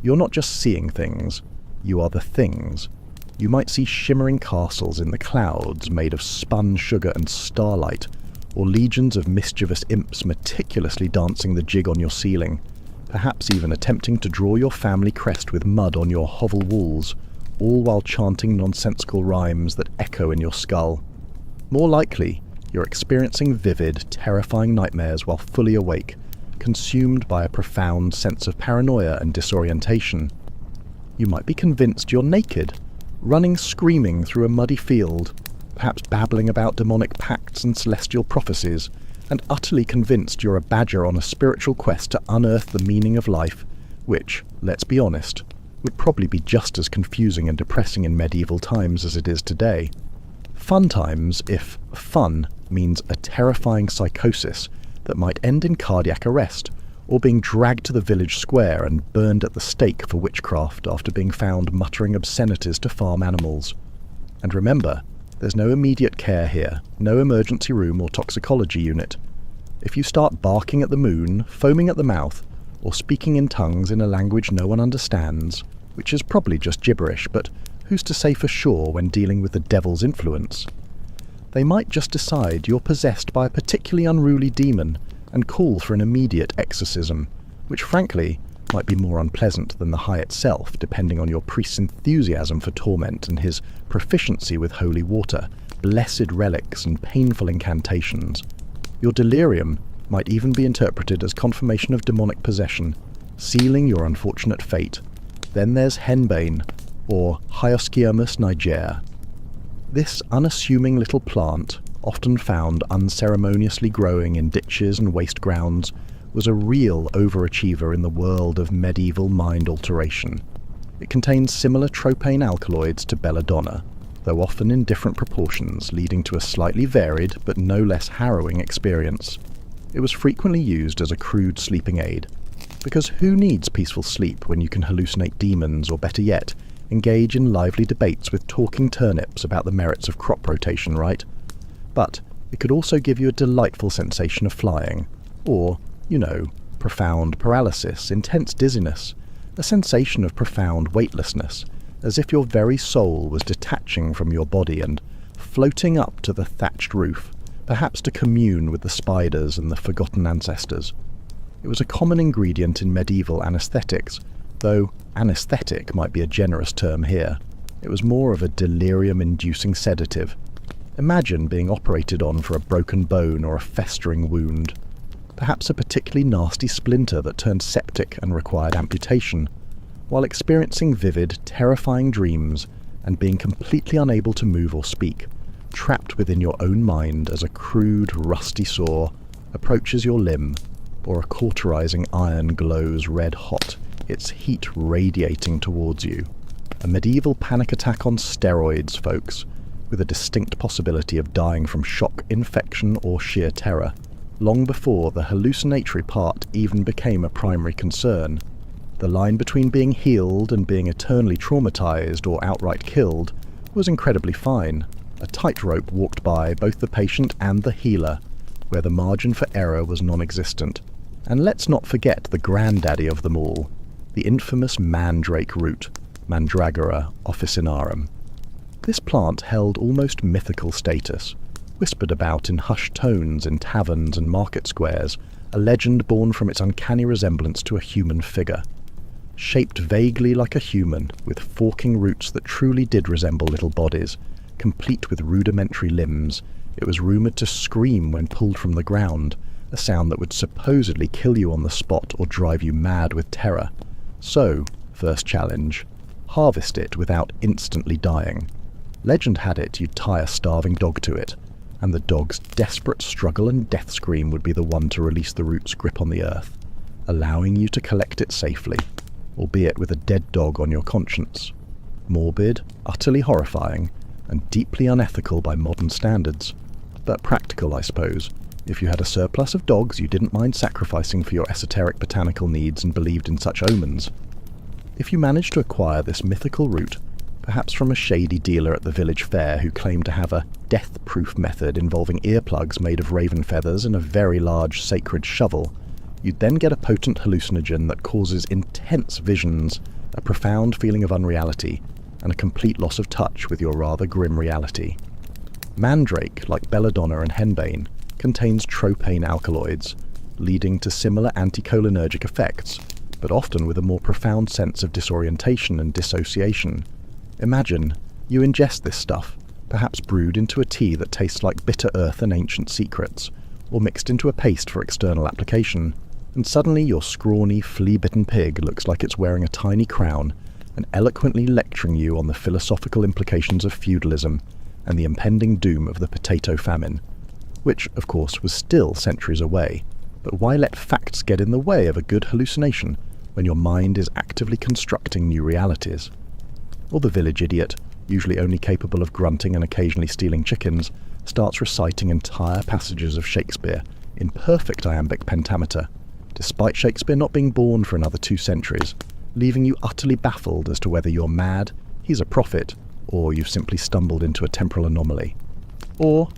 You're not just seeing things, you are the things. You might see shimmering castles in the clouds made of spun sugar and starlight, or legions of mischievous imps meticulously dancing the jig on your ceiling, perhaps even attempting to draw your family crest with mud on your hovel walls, all while chanting nonsensical rhymes that echo in your skull. More likely, you're experiencing vivid, terrifying nightmares while fully awake, consumed by a profound sense of paranoia and disorientation. You might be convinced you're naked, running screaming through a muddy field, perhaps babbling about demonic pacts and celestial prophecies, and utterly convinced you're a badger on a spiritual quest to unearth the meaning of life, which, let's be honest, would probably be just as confusing and depressing in medieval times as it is today. Fun times, if fun means a terrifying psychosis that might end in cardiac arrest, or being dragged to the village square and burned at the stake for witchcraft after being found muttering obscenities to farm animals. And remember, there's no immediate care here, no emergency room or toxicology unit. If you start barking at the moon, foaming at the mouth, or speaking in tongues in a language no one understands, which is probably just gibberish, but who's to say for sure when dealing with the devil's influence? They might just decide you're possessed by a particularly unruly demon and call for an immediate exorcism, which frankly might be more unpleasant than the high itself, depending on your priest's enthusiasm for torment and his proficiency with holy water, blessed relics and painful incantations. Your delirium might even be interpreted as confirmation of demonic possession, sealing your unfortunate fate. Then there's henbane, or Hyoscyamus niger. This unassuming little plant, often found unceremoniously growing in ditches and waste grounds, was a real overachiever in the world of medieval mind alteration. It contains similar tropane alkaloids to belladonna, though often in different proportions, leading to a slightly varied but no less harrowing experience. It was frequently used as a crude sleeping aid, because who needs peaceful sleep when you can hallucinate demons, or better yet, engage in lively debates with talking turnips about the merits of crop rotation, right? But it could also give you a delightful sensation of flying, or, profound paralysis, intense dizziness, a sensation of profound weightlessness, as if your very soul was detaching from your body and floating up to the thatched roof, perhaps to commune with the spiders and the forgotten ancestors. It was a common ingredient in medieval anesthetics, though anesthetic might be a generous term here. It was more of a delirium-inducing sedative. Imagine being operated on for a broken bone or a festering wound, perhaps a particularly nasty splinter that turned septic and required amputation, while experiencing vivid, terrifying dreams and being completely unable to move or speak, trapped within your own mind as a crude, rusty saw approaches your limb, or a cauterizing iron glows red hot, its heat radiating towards you. A medieval panic attack on steroids, folks, with a distinct possibility of dying from shock, infection, or sheer terror, long before the hallucinatory part even became a primary concern. The line between being healed and being eternally traumatized or outright killed was incredibly fine, a tightrope walked by both the patient and the healer, where the margin for error was non-existent. And let's not forget the granddaddy of them all, the infamous mandrake root, Mandragora officinarum. This plant held almost mythical status, whispered about in hushed tones in taverns and market squares, a legend born from its uncanny resemblance to a human figure. Shaped vaguely like a human, with forking roots that truly did resemble little bodies, complete with rudimentary limbs, it was rumoured to scream when pulled from the ground, a sound that would supposedly kill you on the spot or drive you mad with terror. So, first challenge, harvest it without instantly dying. Legend had it you'd tie a starving dog to it, and the dog's desperate struggle and death scream would be the one to release the root's grip on the earth, allowing you to collect it safely, albeit with a dead dog on your conscience. Morbid, utterly horrifying, and deeply unethical by modern standards, but practical, I suppose. If you had a surplus of dogs you didn't mind sacrificing for your esoteric botanical needs and believed in such omens. If you managed to acquire this mythical root, perhaps from a shady dealer at the village fair who claimed to have a death-proof method involving earplugs made of raven feathers and a very large sacred shovel, you'd then get a potent hallucinogen that causes intense visions, a profound feeling of unreality, and a complete loss of touch with your rather grim reality. Mandrake, like belladonna and henbane, contains tropane alkaloids, leading to similar anticholinergic effects, but often with a more profound sense of disorientation and dissociation. Imagine, you ingest this stuff, perhaps brewed into a tea that tastes like bitter earth and ancient secrets, or mixed into a paste for external application, and suddenly your scrawny, flea-bitten pig looks like it's wearing a tiny crown and eloquently lecturing you on the philosophical implications of feudalism and the impending doom of the potato famine, which, of course, was still centuries away. But why let facts get in the way of a good hallucination when your mind is actively constructing new realities? Or the village idiot, usually only capable of grunting and occasionally stealing chickens, starts reciting entire passages of Shakespeare in perfect iambic pentameter, despite Shakespeare not being born for another 2 centuries, leaving you utterly baffled as to whether you're mad, he's a prophet, or you've simply stumbled into a temporal anomaly. Or,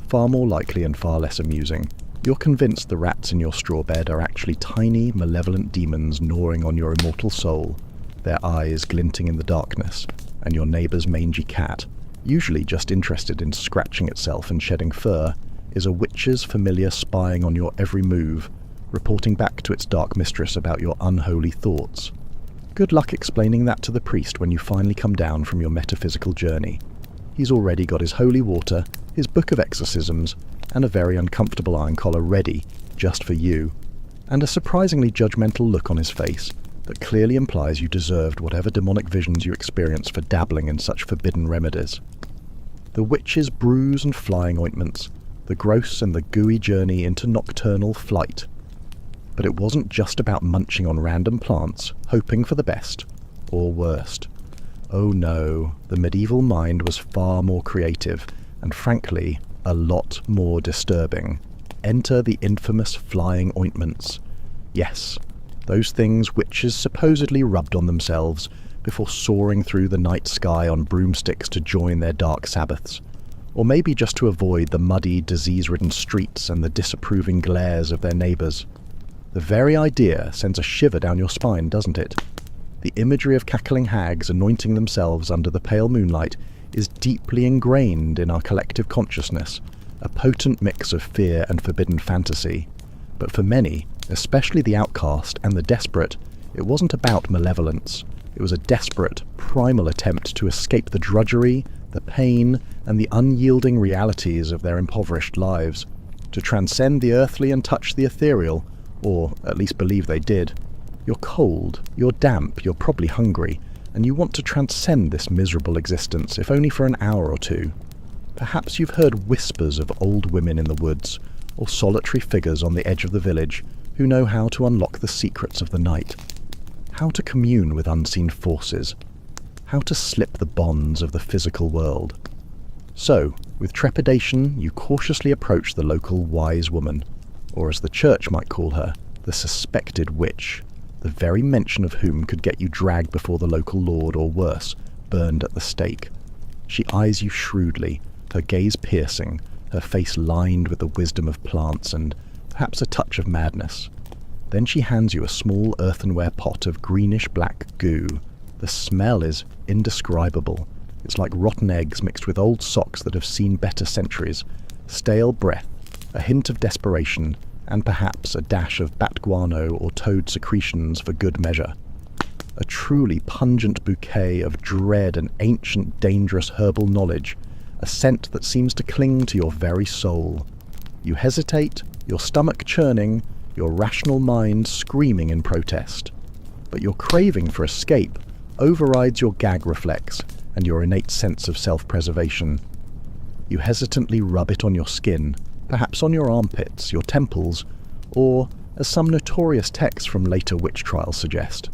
far more likely and far less amusing, you're convinced the rats in your straw bed are actually tiny, malevolent demons gnawing on your immortal soul, their eyes glinting in the darkness, and your neighbour's mangy cat, usually just interested in scratching itself and shedding fur, is a witch's familiar spying on your every move, reporting back to its dark mistress about your unholy thoughts. Good luck explaining that to the priest when you finally come down from your metaphysical journey. He's already got his holy water, his book of exorcisms, and a very uncomfortable iron collar ready, just for you, and a surprisingly judgmental look on his face that clearly implies you deserved whatever demonic visions you experienced for dabbling in such forbidden remedies. The witch's brews and flying ointments, the gross and the gooey journey into nocturnal flight. But it wasn't just about munching on random plants, hoping for the best, or worst. Oh no, the medieval mind was far more creative, and frankly, a lot more disturbing. Enter the infamous flying ointments. Yes, those things witches supposedly rubbed on themselves before soaring through the night sky on broomsticks to join their dark Sabbaths. Or maybe just to avoid the muddy, disease-ridden streets and the disapproving glares of their neighbours. The very idea sends a shiver down your spine, doesn't it? The imagery of cackling hags anointing themselves under the pale moonlight is deeply ingrained in our collective consciousness, a potent mix of fear and forbidden fantasy. But for many, especially the outcast and the desperate, it wasn't about malevolence. It was a desperate, primal attempt to escape the drudgery, the pain, and the unyielding realities of their impoverished lives, to transcend the earthly and touch the ethereal, or at least believe they did. You're cold, you're damp, you're probably hungry, and you want to transcend this miserable existence, if only for an hour or two. Perhaps you've heard whispers of old women in the woods, or solitary figures on the edge of the village who know how to unlock the secrets of the night, how to commune with unseen forces, how to slip the bonds of the physical world. So, with trepidation, you cautiously approach the local wise woman, or as the church might call her, the suspected witch, the very mention of whom could get you dragged before the local lord, or worse, burned at the stake. She eyes you shrewdly, her gaze piercing, her face lined with the wisdom of plants and perhaps a touch of madness. Then she hands you a small earthenware pot of greenish-black goo. The smell is indescribable. It's like rotten eggs mixed with old socks that have seen better centuries, stale breath, a hint of desperation, and perhaps a dash of bat guano or toad secretions for good measure. A truly pungent bouquet of dread and ancient, dangerous herbal knowledge, a scent that seems to cling to your very soul. You hesitate, your stomach churning, your rational mind screaming in protest. But your craving for escape overrides your gag reflex and your innate sense of self-preservation. You hesitantly rub it on your skin, perhaps on your armpits, your temples, or, as some notorious texts from later witch trials suggest,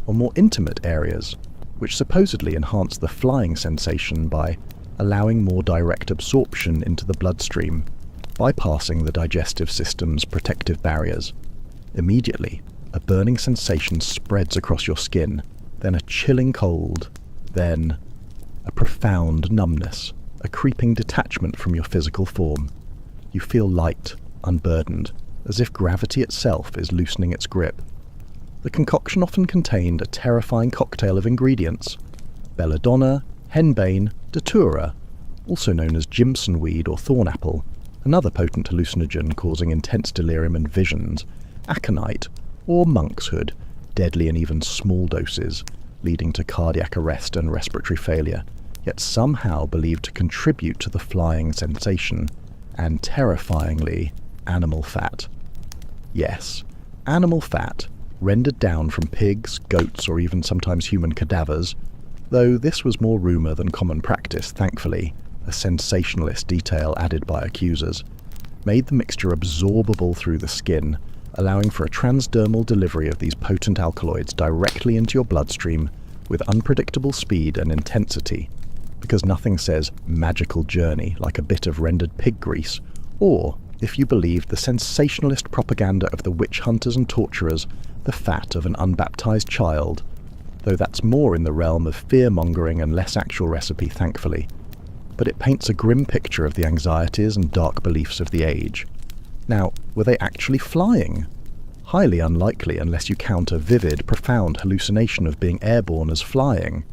on more intimate areas, which supposedly enhance the flying sensation by allowing more direct absorption into the bloodstream, bypassing the digestive system's protective barriers. Immediately, a burning sensation spreads across your skin, then a chilling cold, then a profound numbness, a creeping detachment from your physical form. You feel light, unburdened, as if gravity itself is loosening its grip. The concoction often contained a terrifying cocktail of ingredients: belladonna, henbane, datura, also known as Jimson weed or thornapple, another potent hallucinogen causing intense delirium and visions, aconite, or monkshood, deadly in even small doses, leading to cardiac arrest and respiratory failure, yet somehow believed to contribute to the flying sensation, and terrifyingly, animal fat. Yes, animal fat, rendered down from pigs, goats, or even sometimes human cadavers, though this was more rumour than common practice, thankfully, a sensationalist detail added by accusers, made the mixture absorbable through the skin, allowing for a transdermal delivery of these potent alkaloids directly into your bloodstream with unpredictable speed and intensity, because nothing says magical journey like a bit of rendered pig grease, or, if you believed the sensationalist propaganda of the witch hunters and torturers, the fat of an unbaptized child, though that's more in the realm of fear-mongering and less actual recipe, thankfully. But it paints a grim picture of the anxieties and dark beliefs of the age. Now, were they actually flying? Highly unlikely unless you count a vivid, profound hallucination of being airborne as flying.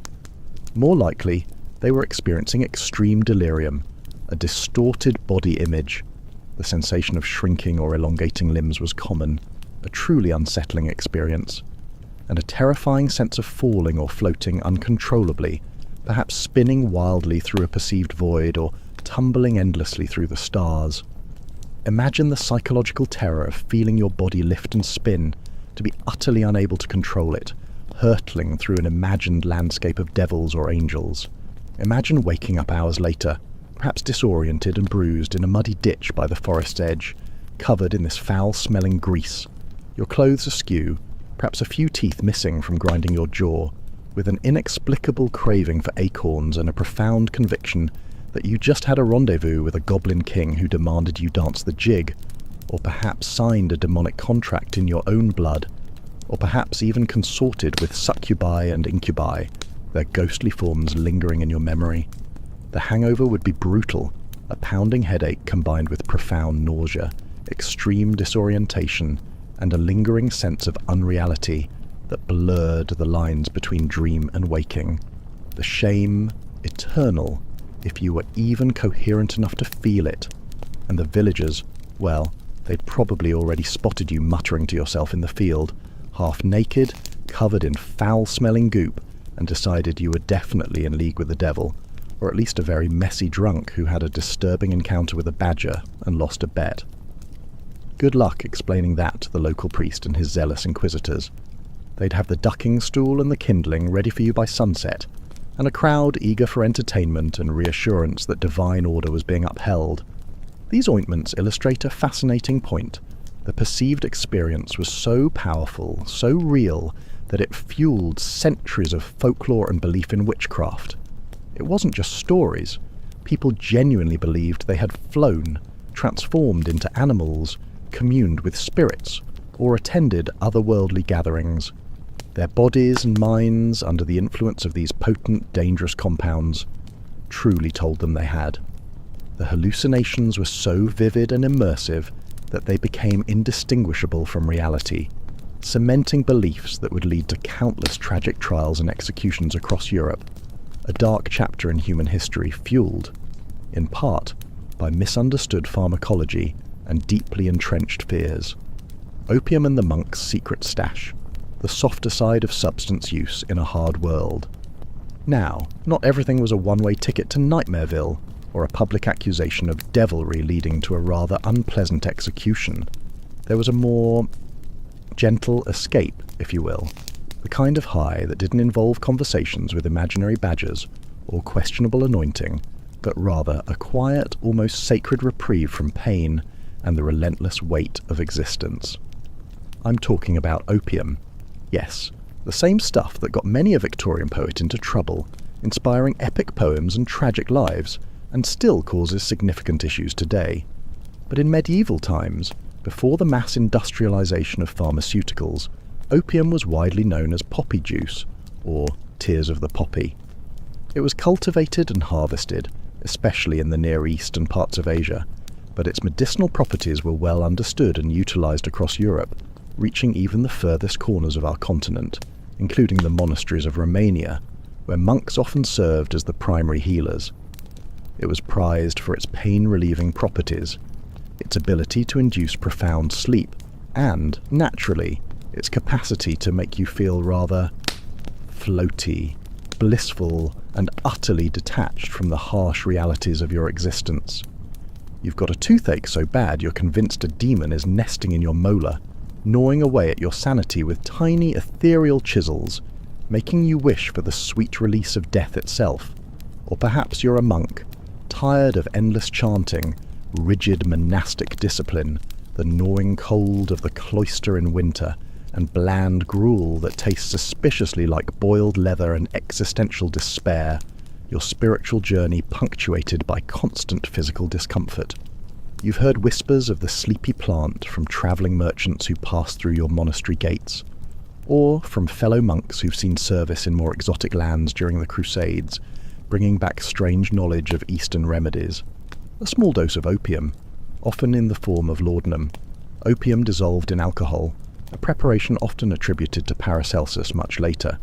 More likely, they were experiencing extreme delirium, a distorted body image. The sensation of shrinking or elongating limbs was common, a truly unsettling experience, and a terrifying sense of falling or floating uncontrollably, perhaps spinning wildly through a perceived void or tumbling endlessly through the stars. Imagine the psychological terror of feeling your body lift and spin, to be utterly unable to control it, hurtling through an imagined landscape of devils or angels. Imagine waking up hours later, perhaps disoriented and bruised in a muddy ditch by the forest's edge, covered in this foul-smelling grease, your clothes askew, perhaps a few teeth missing from grinding your jaw, with an inexplicable craving for acorns and a profound conviction that you just had a rendezvous with a goblin king who demanded you dance the jig, or perhaps signed a demonic contract in your own blood, or perhaps even consorted with succubi and incubi, their ghostly forms lingering in your memory. The hangover would be brutal, a pounding headache combined with profound nausea, extreme disorientation, and a lingering sense of unreality that blurred the lines between dream and waking. The shame, eternal, if you were even coherent enough to feel it. And the villagers, well, they'd probably already spotted you muttering to yourself in the field, half naked, covered in foul-smelling goop, and decided you were definitely in league with the devil, or at least a very messy drunk who had a disturbing encounter with a badger and lost a bet. Good luck explaining that to the local priest and his zealous inquisitors. They'd have the ducking stool and the kindling ready for you by sunset, and a crowd eager for entertainment and reassurance that divine order was being upheld. These ointments illustrate a fascinating point. The perceived experience was so powerful, so real, that it fueled centuries of folklore and belief in witchcraft. It wasn't just stories. People genuinely believed they had flown, transformed into animals, communed with spirits, or attended otherworldly gatherings. Their bodies and minds, under the influence of these potent, dangerous compounds, truly told them they had. The hallucinations were so vivid and immersive that they became indistinguishable from reality, cementing beliefs that would lead to countless tragic trials and executions across Europe, a dark chapter in human history fueled, in part, by misunderstood pharmacology and deeply entrenched fears. Opium and the monk's secret stash, the softer side of substance use in a hard world. Now, not everything was a one-way ticket to Nightmareville, or a public accusation of devilry leading to a rather unpleasant execution. There was a more gentle escape, if you will, the kind of high that didn't involve conversations with imaginary badgers or questionable anointing, but rather a quiet, almost sacred reprieve from pain and the relentless weight of existence. I'm talking about opium. Yes, the same stuff that got many a Victorian poet into trouble, inspiring epic poems and tragic lives, and still causes significant issues today. But in medieval times, before the mass industrialization of pharmaceuticals, opium was widely known as poppy juice, or tears of the poppy. It was cultivated and harvested, especially in the Near East and parts of Asia, but its medicinal properties were well understood and utilized across Europe, reaching even the furthest corners of our continent, including the monasteries of Romania, where monks often served as the primary healers. It was prized for its pain-relieving properties, its ability to induce profound sleep, and, naturally, its capacity to make you feel rather floaty, blissful, and utterly detached from the harsh realities of your existence. You've got a toothache so bad you're convinced a demon is nesting in your molar, gnawing away at your sanity with tiny ethereal chisels, making you wish for the sweet release of death itself. Or perhaps you're a monk, tired of endless chanting, rigid monastic discipline, the gnawing cold of the cloister in winter, and bland gruel that tastes suspiciously like boiled leather and existential despair, your spiritual journey punctuated by constant physical discomfort. You've heard whispers of the sleepy plant from travelling merchants who pass through your monastery gates, or from fellow monks who've seen service in more exotic lands during the Crusades, bringing back strange knowledge of Eastern remedies. A small dose of opium, often in the form of laudanum, opium dissolved in alcohol, a preparation often attributed to Paracelsus much later,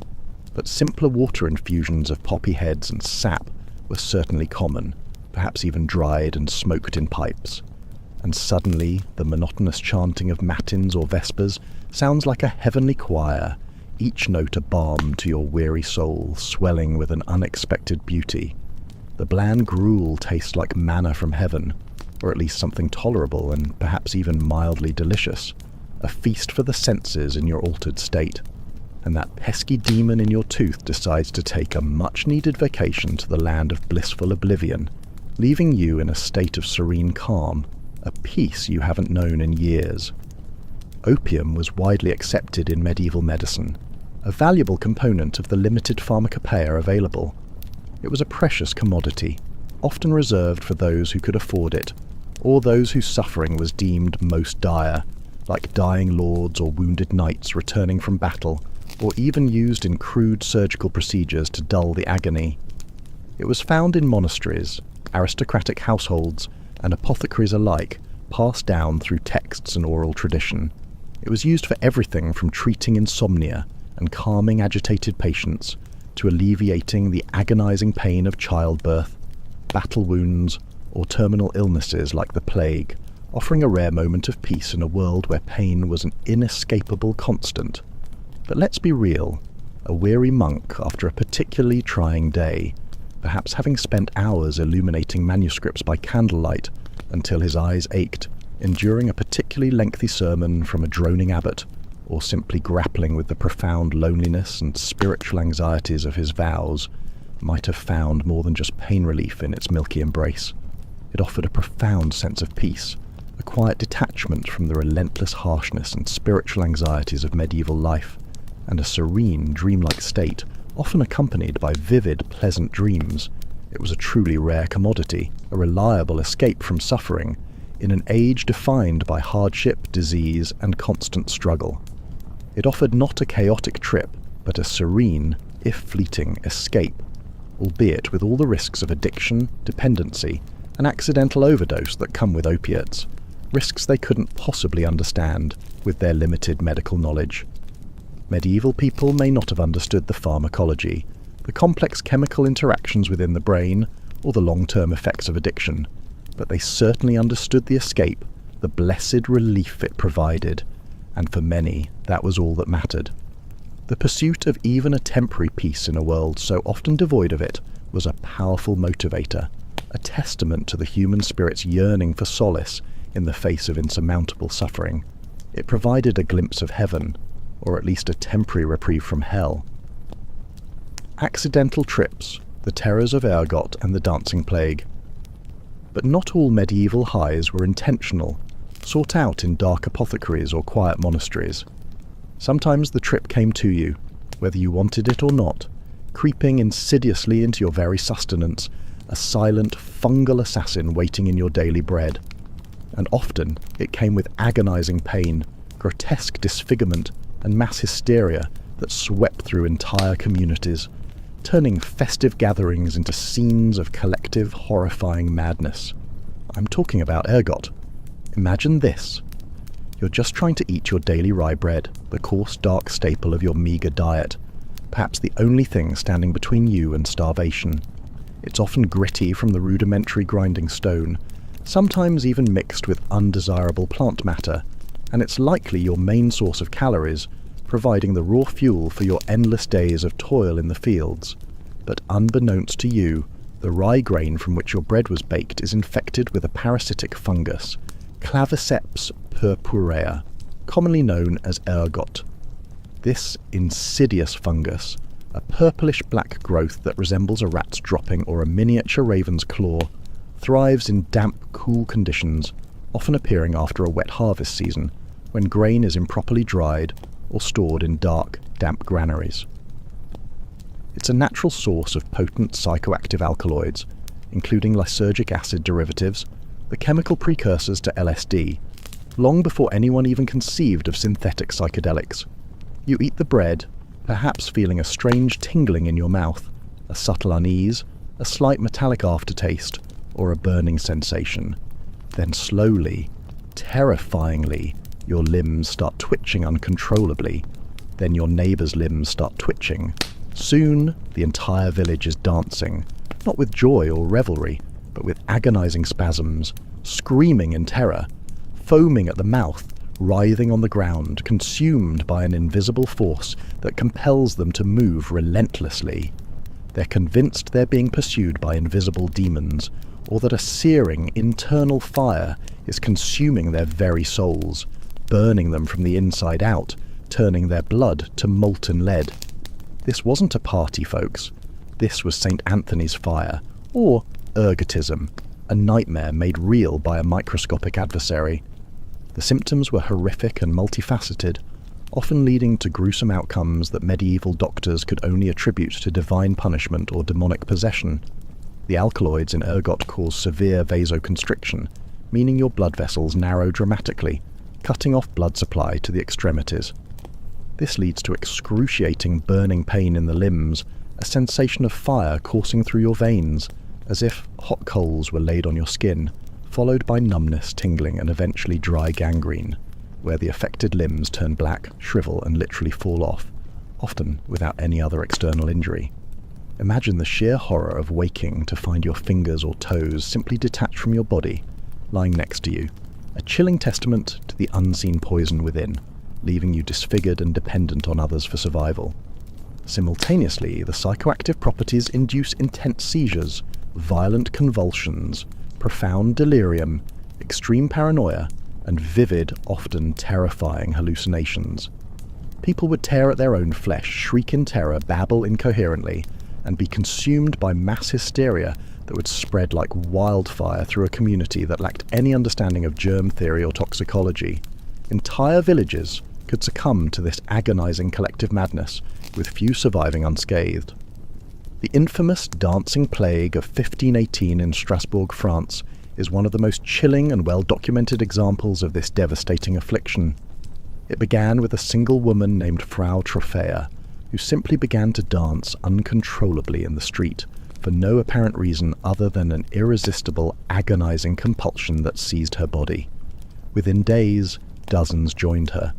but simpler water infusions of poppy heads and sap were certainly common, perhaps even dried and smoked in pipes. And suddenly, the monotonous chanting of matins or vespers sounds like a heavenly choir, each note a balm to your weary soul, swelling with an unexpected beauty. The bland gruel tastes like manna from heaven, or at least something tolerable and perhaps even mildly delicious, a feast for the senses in your altered state. And that pesky demon in your tooth decides to take a much-needed vacation to the land of blissful oblivion, leaving you in a state of serene calm, a peace you haven't known in years. Opium was widely accepted in medieval medicine, a valuable component of the limited pharmacopoeia available. It was a precious commodity, often reserved for those who could afford it, or those whose suffering was deemed most dire, like dying lords or wounded knights returning from battle, or even used in crude surgical procedures to dull the agony. It was found in monasteries, aristocratic households, and apothecaries alike, passed down through texts and oral tradition. It was used for everything from treating insomnia and calming agitated patients to alleviating the agonizing pain of childbirth, battle wounds, or terminal illnesses like the plague, offering a rare moment of peace in a world where pain was an inescapable constant. But let's be real, a weary monk after a particularly trying day, perhaps having spent hours illuminating manuscripts by candlelight until his eyes ached, enduring a particularly lengthy sermon from a droning abbot, or simply grappling with the profound loneliness and spiritual anxieties of his vows, might have found more than just pain relief in its milky embrace. It offered a profound sense of peace, a quiet detachment from the relentless harshness and spiritual anxieties of medieval life, and a serene, dreamlike state, often accompanied by vivid, pleasant dreams. It was a truly rare commodity, a reliable escape from suffering, in an age defined by hardship, disease, and constant struggle. It offered not a chaotic trip, but a serene, if fleeting, escape, albeit with all the risks of addiction, dependency, and accidental overdose that come with opiates, risks they couldn't possibly understand with their limited medical knowledge. Medieval people may not have understood the pharmacology, the complex chemical interactions within the brain, or the long-term effects of addiction, but they certainly understood the escape, the blessed relief it provided, and for many, that was all that mattered. The pursuit of even a temporary peace in a world so often devoid of it was a powerful motivator, a testament to the human spirit's yearning for solace in the face of insurmountable suffering. It provided a glimpse of heaven, or at least a temporary reprieve from hell. Accidental trips, the terrors of ergot and the dancing plague. But not all medieval highs were intentional, sought out in dark apothecaries or quiet monasteries. Sometimes the trip came to you, whether you wanted it or not, creeping insidiously into your very sustenance, a silent, fungal assassin waiting in your daily bread. And often it came with agonizing pain, grotesque disfigurement, and mass hysteria that swept through entire communities, turning festive gatherings into scenes of collective, horrifying madness. I'm talking about ergot. Imagine this. You're just trying to eat your daily rye bread, the coarse, dark staple of your meagre diet, perhaps the only thing standing between you and starvation. It's often gritty from the rudimentary grinding stone, sometimes even mixed with undesirable plant matter, and it's likely your main source of calories, providing the raw fuel for your endless days of toil in the fields. But unbeknownst to you, the rye grain from which your bread was baked is infected with a parasitic fungus, Claviceps purpurea, commonly known as ergot. This insidious fungus, a purplish-black growth that resembles a rat's dropping or a miniature raven's claw, thrives in damp, cool conditions, often appearing after a wet harvest season, when grain is improperly dried or stored in dark, damp granaries. It's a natural source of potent psychoactive alkaloids, including lysergic acid derivatives, the chemical precursors to LSD, long before anyone even conceived of synthetic psychedelics. You eat the bread, perhaps feeling a strange tingling in your mouth, a subtle unease, a slight metallic aftertaste, or a burning sensation. Then slowly, terrifyingly, your limbs start twitching uncontrollably. Then your neighbour's limbs start twitching. Soon, the entire village is dancing, not with joy or revelry, but with agonizing spasms, screaming in terror, foaming at the mouth, writhing on the ground, consumed by an invisible force that compels them to move relentlessly. They're convinced they're being pursued by invisible demons, or that a searing internal fire is consuming their very souls, burning them from the inside out, turning their blood to molten lead. This wasn't a party, folks. This was St. Anthony's fire, or ergotism, a nightmare made real by a microscopic adversary. The symptoms were horrific and multifaceted, often leading to gruesome outcomes that medieval doctors could only attribute to divine punishment or demonic possession. The alkaloids in ergot cause severe vasoconstriction, meaning your blood vessels narrow dramatically, cutting off blood supply to the extremities. This leads to excruciating burning pain in the limbs, a sensation of fire coursing through your veins, as if hot coals were laid on your skin, followed by numbness, tingling, and eventually dry gangrene, where the affected limbs turn black, shrivel, and literally fall off, often without any other external injury. Imagine the sheer horror of waking to find your fingers or toes simply detached from your body, lying next to you, a chilling testament to the unseen poison within, leaving you disfigured and dependent on others for survival. Simultaneously, the psychoactive properties induce intense seizures, violent convulsions, profound delirium, extreme paranoia, and vivid, often terrifying hallucinations. People would tear at their own flesh, shriek in terror, babble incoherently, and be consumed by mass hysteria that would spread like wildfire through a community that lacked any understanding of germ theory or toxicology. Entire villages could succumb to this agonizing collective madness, with few surviving unscathed. The infamous dancing plague of 1518 in Strasbourg, France, is one of the most chilling and well-documented examples of this devastating affliction. It began with a single woman named Frau Trophea, who simply began to dance uncontrollably in the street, for no apparent reason other than an irresistible, agonizing compulsion that seized her body. Within days, dozens joined her.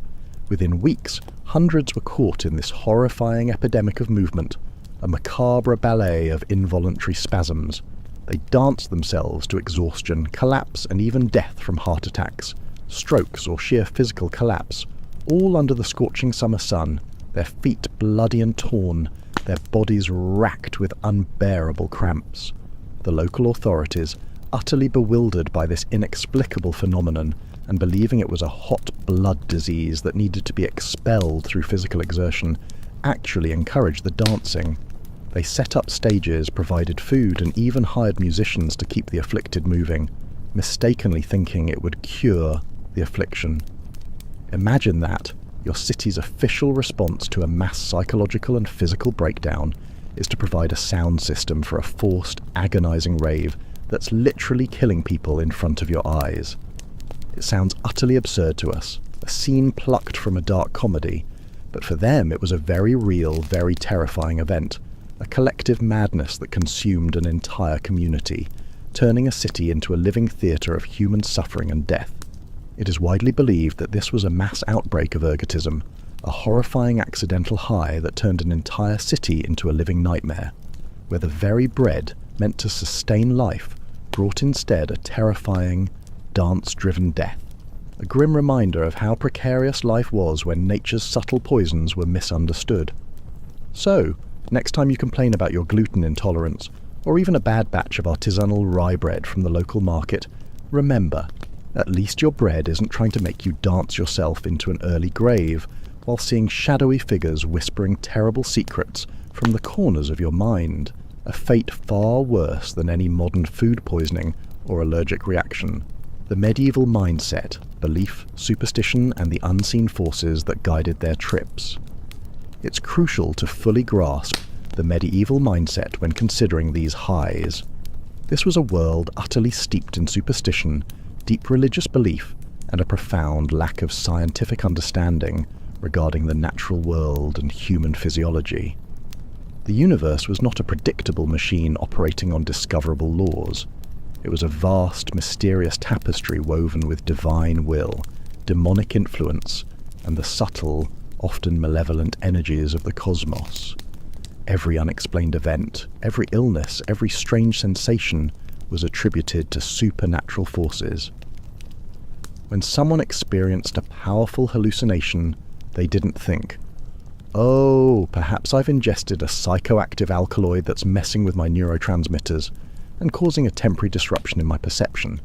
Within weeks, hundreds were caught in this horrifying epidemic of movement, a macabre ballet of involuntary spasms. They danced themselves to exhaustion, collapse, and even death from heart attacks, strokes, or sheer physical collapse, all under the scorching summer sun, their feet bloody and torn, their bodies racked with unbearable cramps. The local authorities, utterly bewildered by this inexplicable phenomenon, and believing it was a hot blood disease that needed to be expelled through physical exertion, actually encouraged the dancing. They set up stages, provided food, and even hired musicians to keep the afflicted moving, mistakenly thinking it would cure the affliction. Imagine that. Your city's official response to a mass psychological and physical breakdown is to provide a sound system for a forced, agonizing rave that's literally killing people in front of your eyes. It sounds utterly absurd to us, a scene plucked from a dark comedy, but for them it was a very real, very terrifying event, a collective madness that consumed an entire community, turning a city into a living theatre of human suffering and death. It is widely believed that this was a mass outbreak of ergotism, a horrifying accidental high that turned an entire city into a living nightmare, where the very bread meant to sustain life brought instead a terrifying, dance-driven death, a grim reminder of how precarious life was when nature's subtle poisons were misunderstood. So, next time you complain about your gluten intolerance, or even a bad batch of artisanal rye bread from the local market, remember, at least your bread isn't trying to make you dance yourself into an early grave while seeing shadowy figures whispering terrible secrets from the corners of your mind, a fate far worse than any modern food poisoning or allergic reaction. The medieval mindset, belief, superstition, and the unseen forces that guided their trips. It's crucial to fully grasp the medieval mindset when considering these highs. This was a world utterly steeped in superstition, deep religious belief, and a profound lack of scientific understanding regarding the natural world and human physiology. The universe was not a predictable machine operating on discoverable laws. It was a vast, mysterious tapestry woven with divine will, demonic influence, and the subtle, often malevolent energies of the cosmos. Every unexplained event, every illness, every strange sensation was attributed to supernatural forces. When someone experienced a powerful hallucination, they didn't think, "Oh, perhaps I've ingested a psychoactive alkaloid that's messing with my neurotransmitters and causing a temporary disruption in my perception."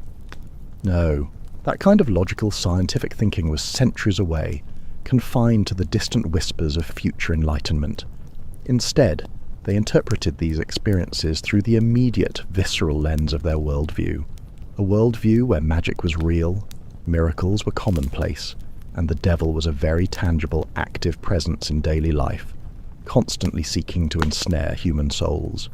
No, that kind of logical scientific thinking was centuries away, confined to the distant whispers of future enlightenment. Instead, they interpreted these experiences through the immediate, visceral lens of their worldview, a worldview where magic was real, Miracles were commonplace, and the devil was a very tangible, active presence in daily life, constantly seeking to ensnare human souls.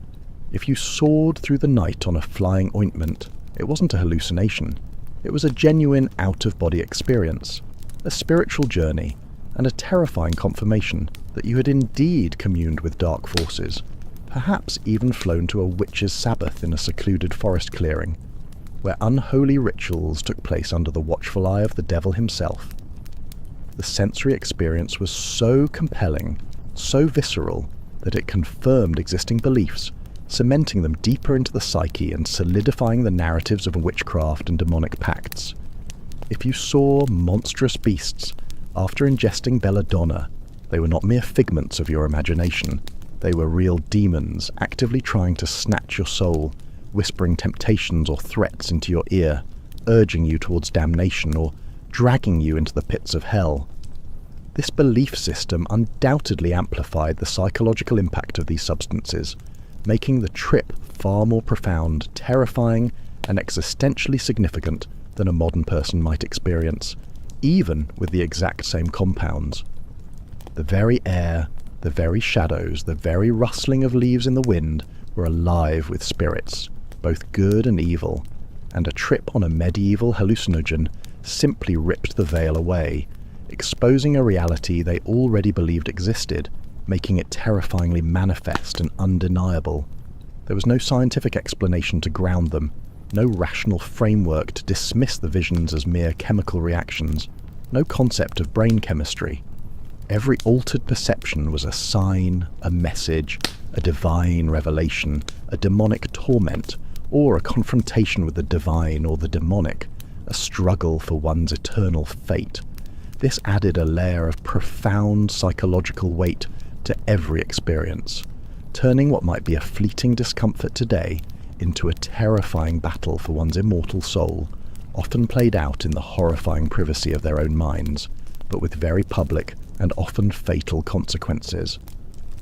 If you soared through the night on a flying ointment, it wasn't a hallucination. It was a genuine out-of-body experience, a spiritual journey, and a terrifying confirmation that you had indeed communed with dark forces, perhaps even flown to a witch's sabbath in a secluded forest clearing, where unholy rituals took place under the watchful eye of the devil himself. The sensory experience was so compelling, so visceral, that it confirmed existing beliefs, cementing them deeper into the psyche and solidifying the narratives of witchcraft and demonic pacts. If you saw monstrous beasts after ingesting belladonna, they were not mere figments of your imagination. They were real demons actively trying to snatch your soul, whispering temptations or threats into your ear, urging you towards damnation or dragging you into the pits of hell. This belief system undoubtedly amplified the psychological impact of these substances, making the trip far more profound, terrifying, and existentially significant than a modern person might experience, even with the exact same compounds. The very air, the very shadows, the very rustling of leaves in the wind were alive with spirits, both good and evil, and a trip on a medieval hallucinogen simply ripped the veil away, exposing a reality they already believed existed, making it terrifyingly manifest and undeniable. There was no scientific explanation to ground them, no rational framework to dismiss the visions as mere chemical reactions, no concept of brain chemistry. Every altered perception was a sign, a message, a divine revelation, a demonic torment, or a confrontation with the divine or the demonic, a struggle for one's eternal fate. This added a layer of profound psychological weight to every experience, turning what might be a fleeting discomfort today into a terrifying battle for one's immortal soul, often played out in the horrifying privacy of their own minds, but with very public and often fatal consequences.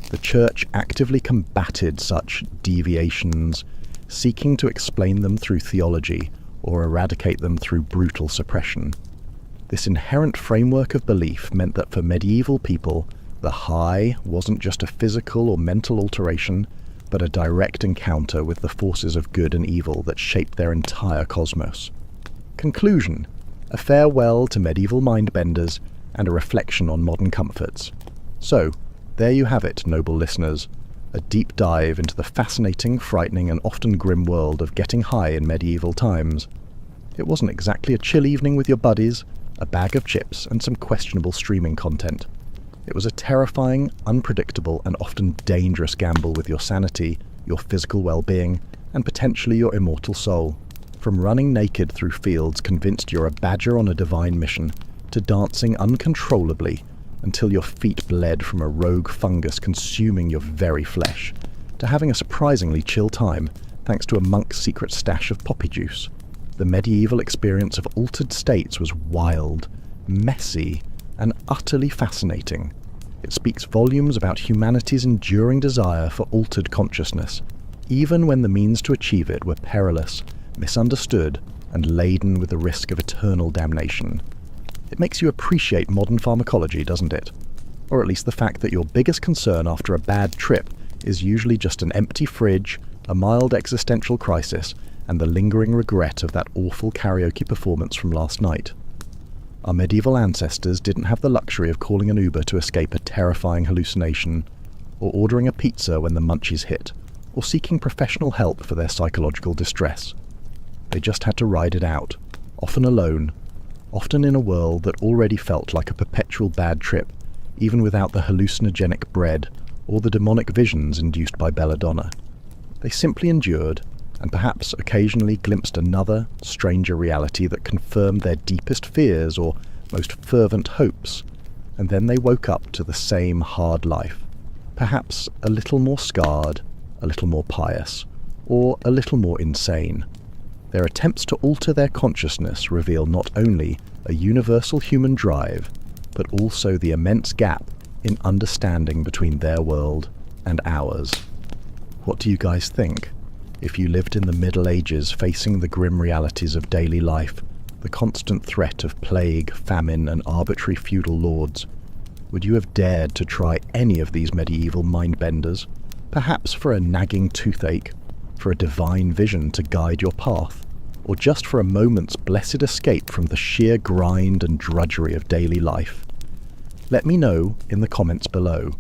The Church actively combated such deviations, seeking to explain them through theology or eradicate them through brutal suppression. This inherent framework of belief meant that for medieval people, the high wasn't just a physical or mental alteration, but a direct encounter with the forces of good and evil that shaped their entire cosmos. Conclusion: a farewell to medieval mind-benders and a reflection on modern comforts. So, there you have it, noble listeners, a deep dive into the fascinating, frightening, and often grim world of getting high in medieval times. It wasn't exactly a chill evening with your buddies, a bag of chips, and some questionable streaming content. It was a terrifying, unpredictable, and often dangerous gamble with your sanity, your physical well-being, and potentially your immortal soul. From running naked through fields convinced you're a badger on a divine mission, to dancing uncontrollably until your feet bled from a rogue fungus consuming your very flesh, to having a surprisingly chill time thanks to a monk's secret stash of poppy juice. The medieval experience of altered states was wild, messy, and utterly fascinating. It speaks volumes about humanity's enduring desire for altered consciousness, even when the means to achieve it were perilous, misunderstood, and laden with the risk of eternal damnation. It makes you appreciate modern pharmacology, doesn't it? Or at least the fact that your biggest concern after a bad trip is usually just an empty fridge, a mild existential crisis, and the lingering regret of that awful karaoke performance from last night. Our medieval ancestors didn't have the luxury of calling an Uber to escape a terrifying hallucination, or ordering a pizza when the munchies hit, or seeking professional help for their psychological distress. They just had to ride it out, often alone, often in a world that already felt like a perpetual bad trip, even without the hallucinogenic bread or the demonic visions induced by belladonna. They simply endured, and perhaps occasionally glimpsed another, stranger reality that confirmed their deepest fears or most fervent hopes, and then they woke up to the same hard life, perhaps a little more scarred, a little more pious, or a little more insane. Their attempts to alter their consciousness reveal not only a universal human drive, but also the immense gap in understanding between their world and ours. What do you guys think? If you lived in the Middle Ages facing the grim realities of daily life, the constant threat of plague, famine, and arbitrary feudal lords, would you have dared to try any of these medieval mind-benders? Perhaps for a nagging toothache, for a divine vision to guide your path, or just for a moment's blessed escape from the sheer grind and drudgery of daily life? Let me know in the comments below.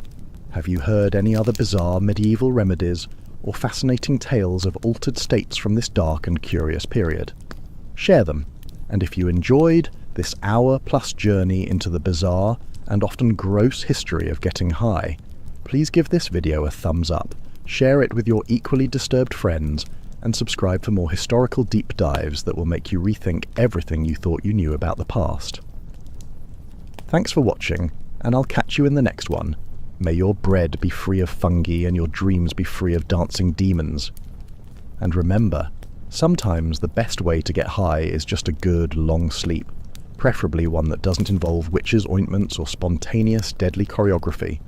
Have you heard any other bizarre medieval remedies or fascinating tales of altered states from this dark and curious period? Share them, and if you enjoyed this hour-plus journey into the bizarre and often gross history of getting high, please give this video a thumbs up, share it with your equally disturbed friends, and subscribe for more historical deep dives that will make you rethink everything you thought you knew about the past. Thanks for watching, and I'll catch you in the next one. May your bread be free of fungi and your dreams be free of dancing demons. And remember, sometimes the best way to get high is just a good, long sleep, preferably one that doesn't involve witches' ointments or spontaneous, deadly choreography.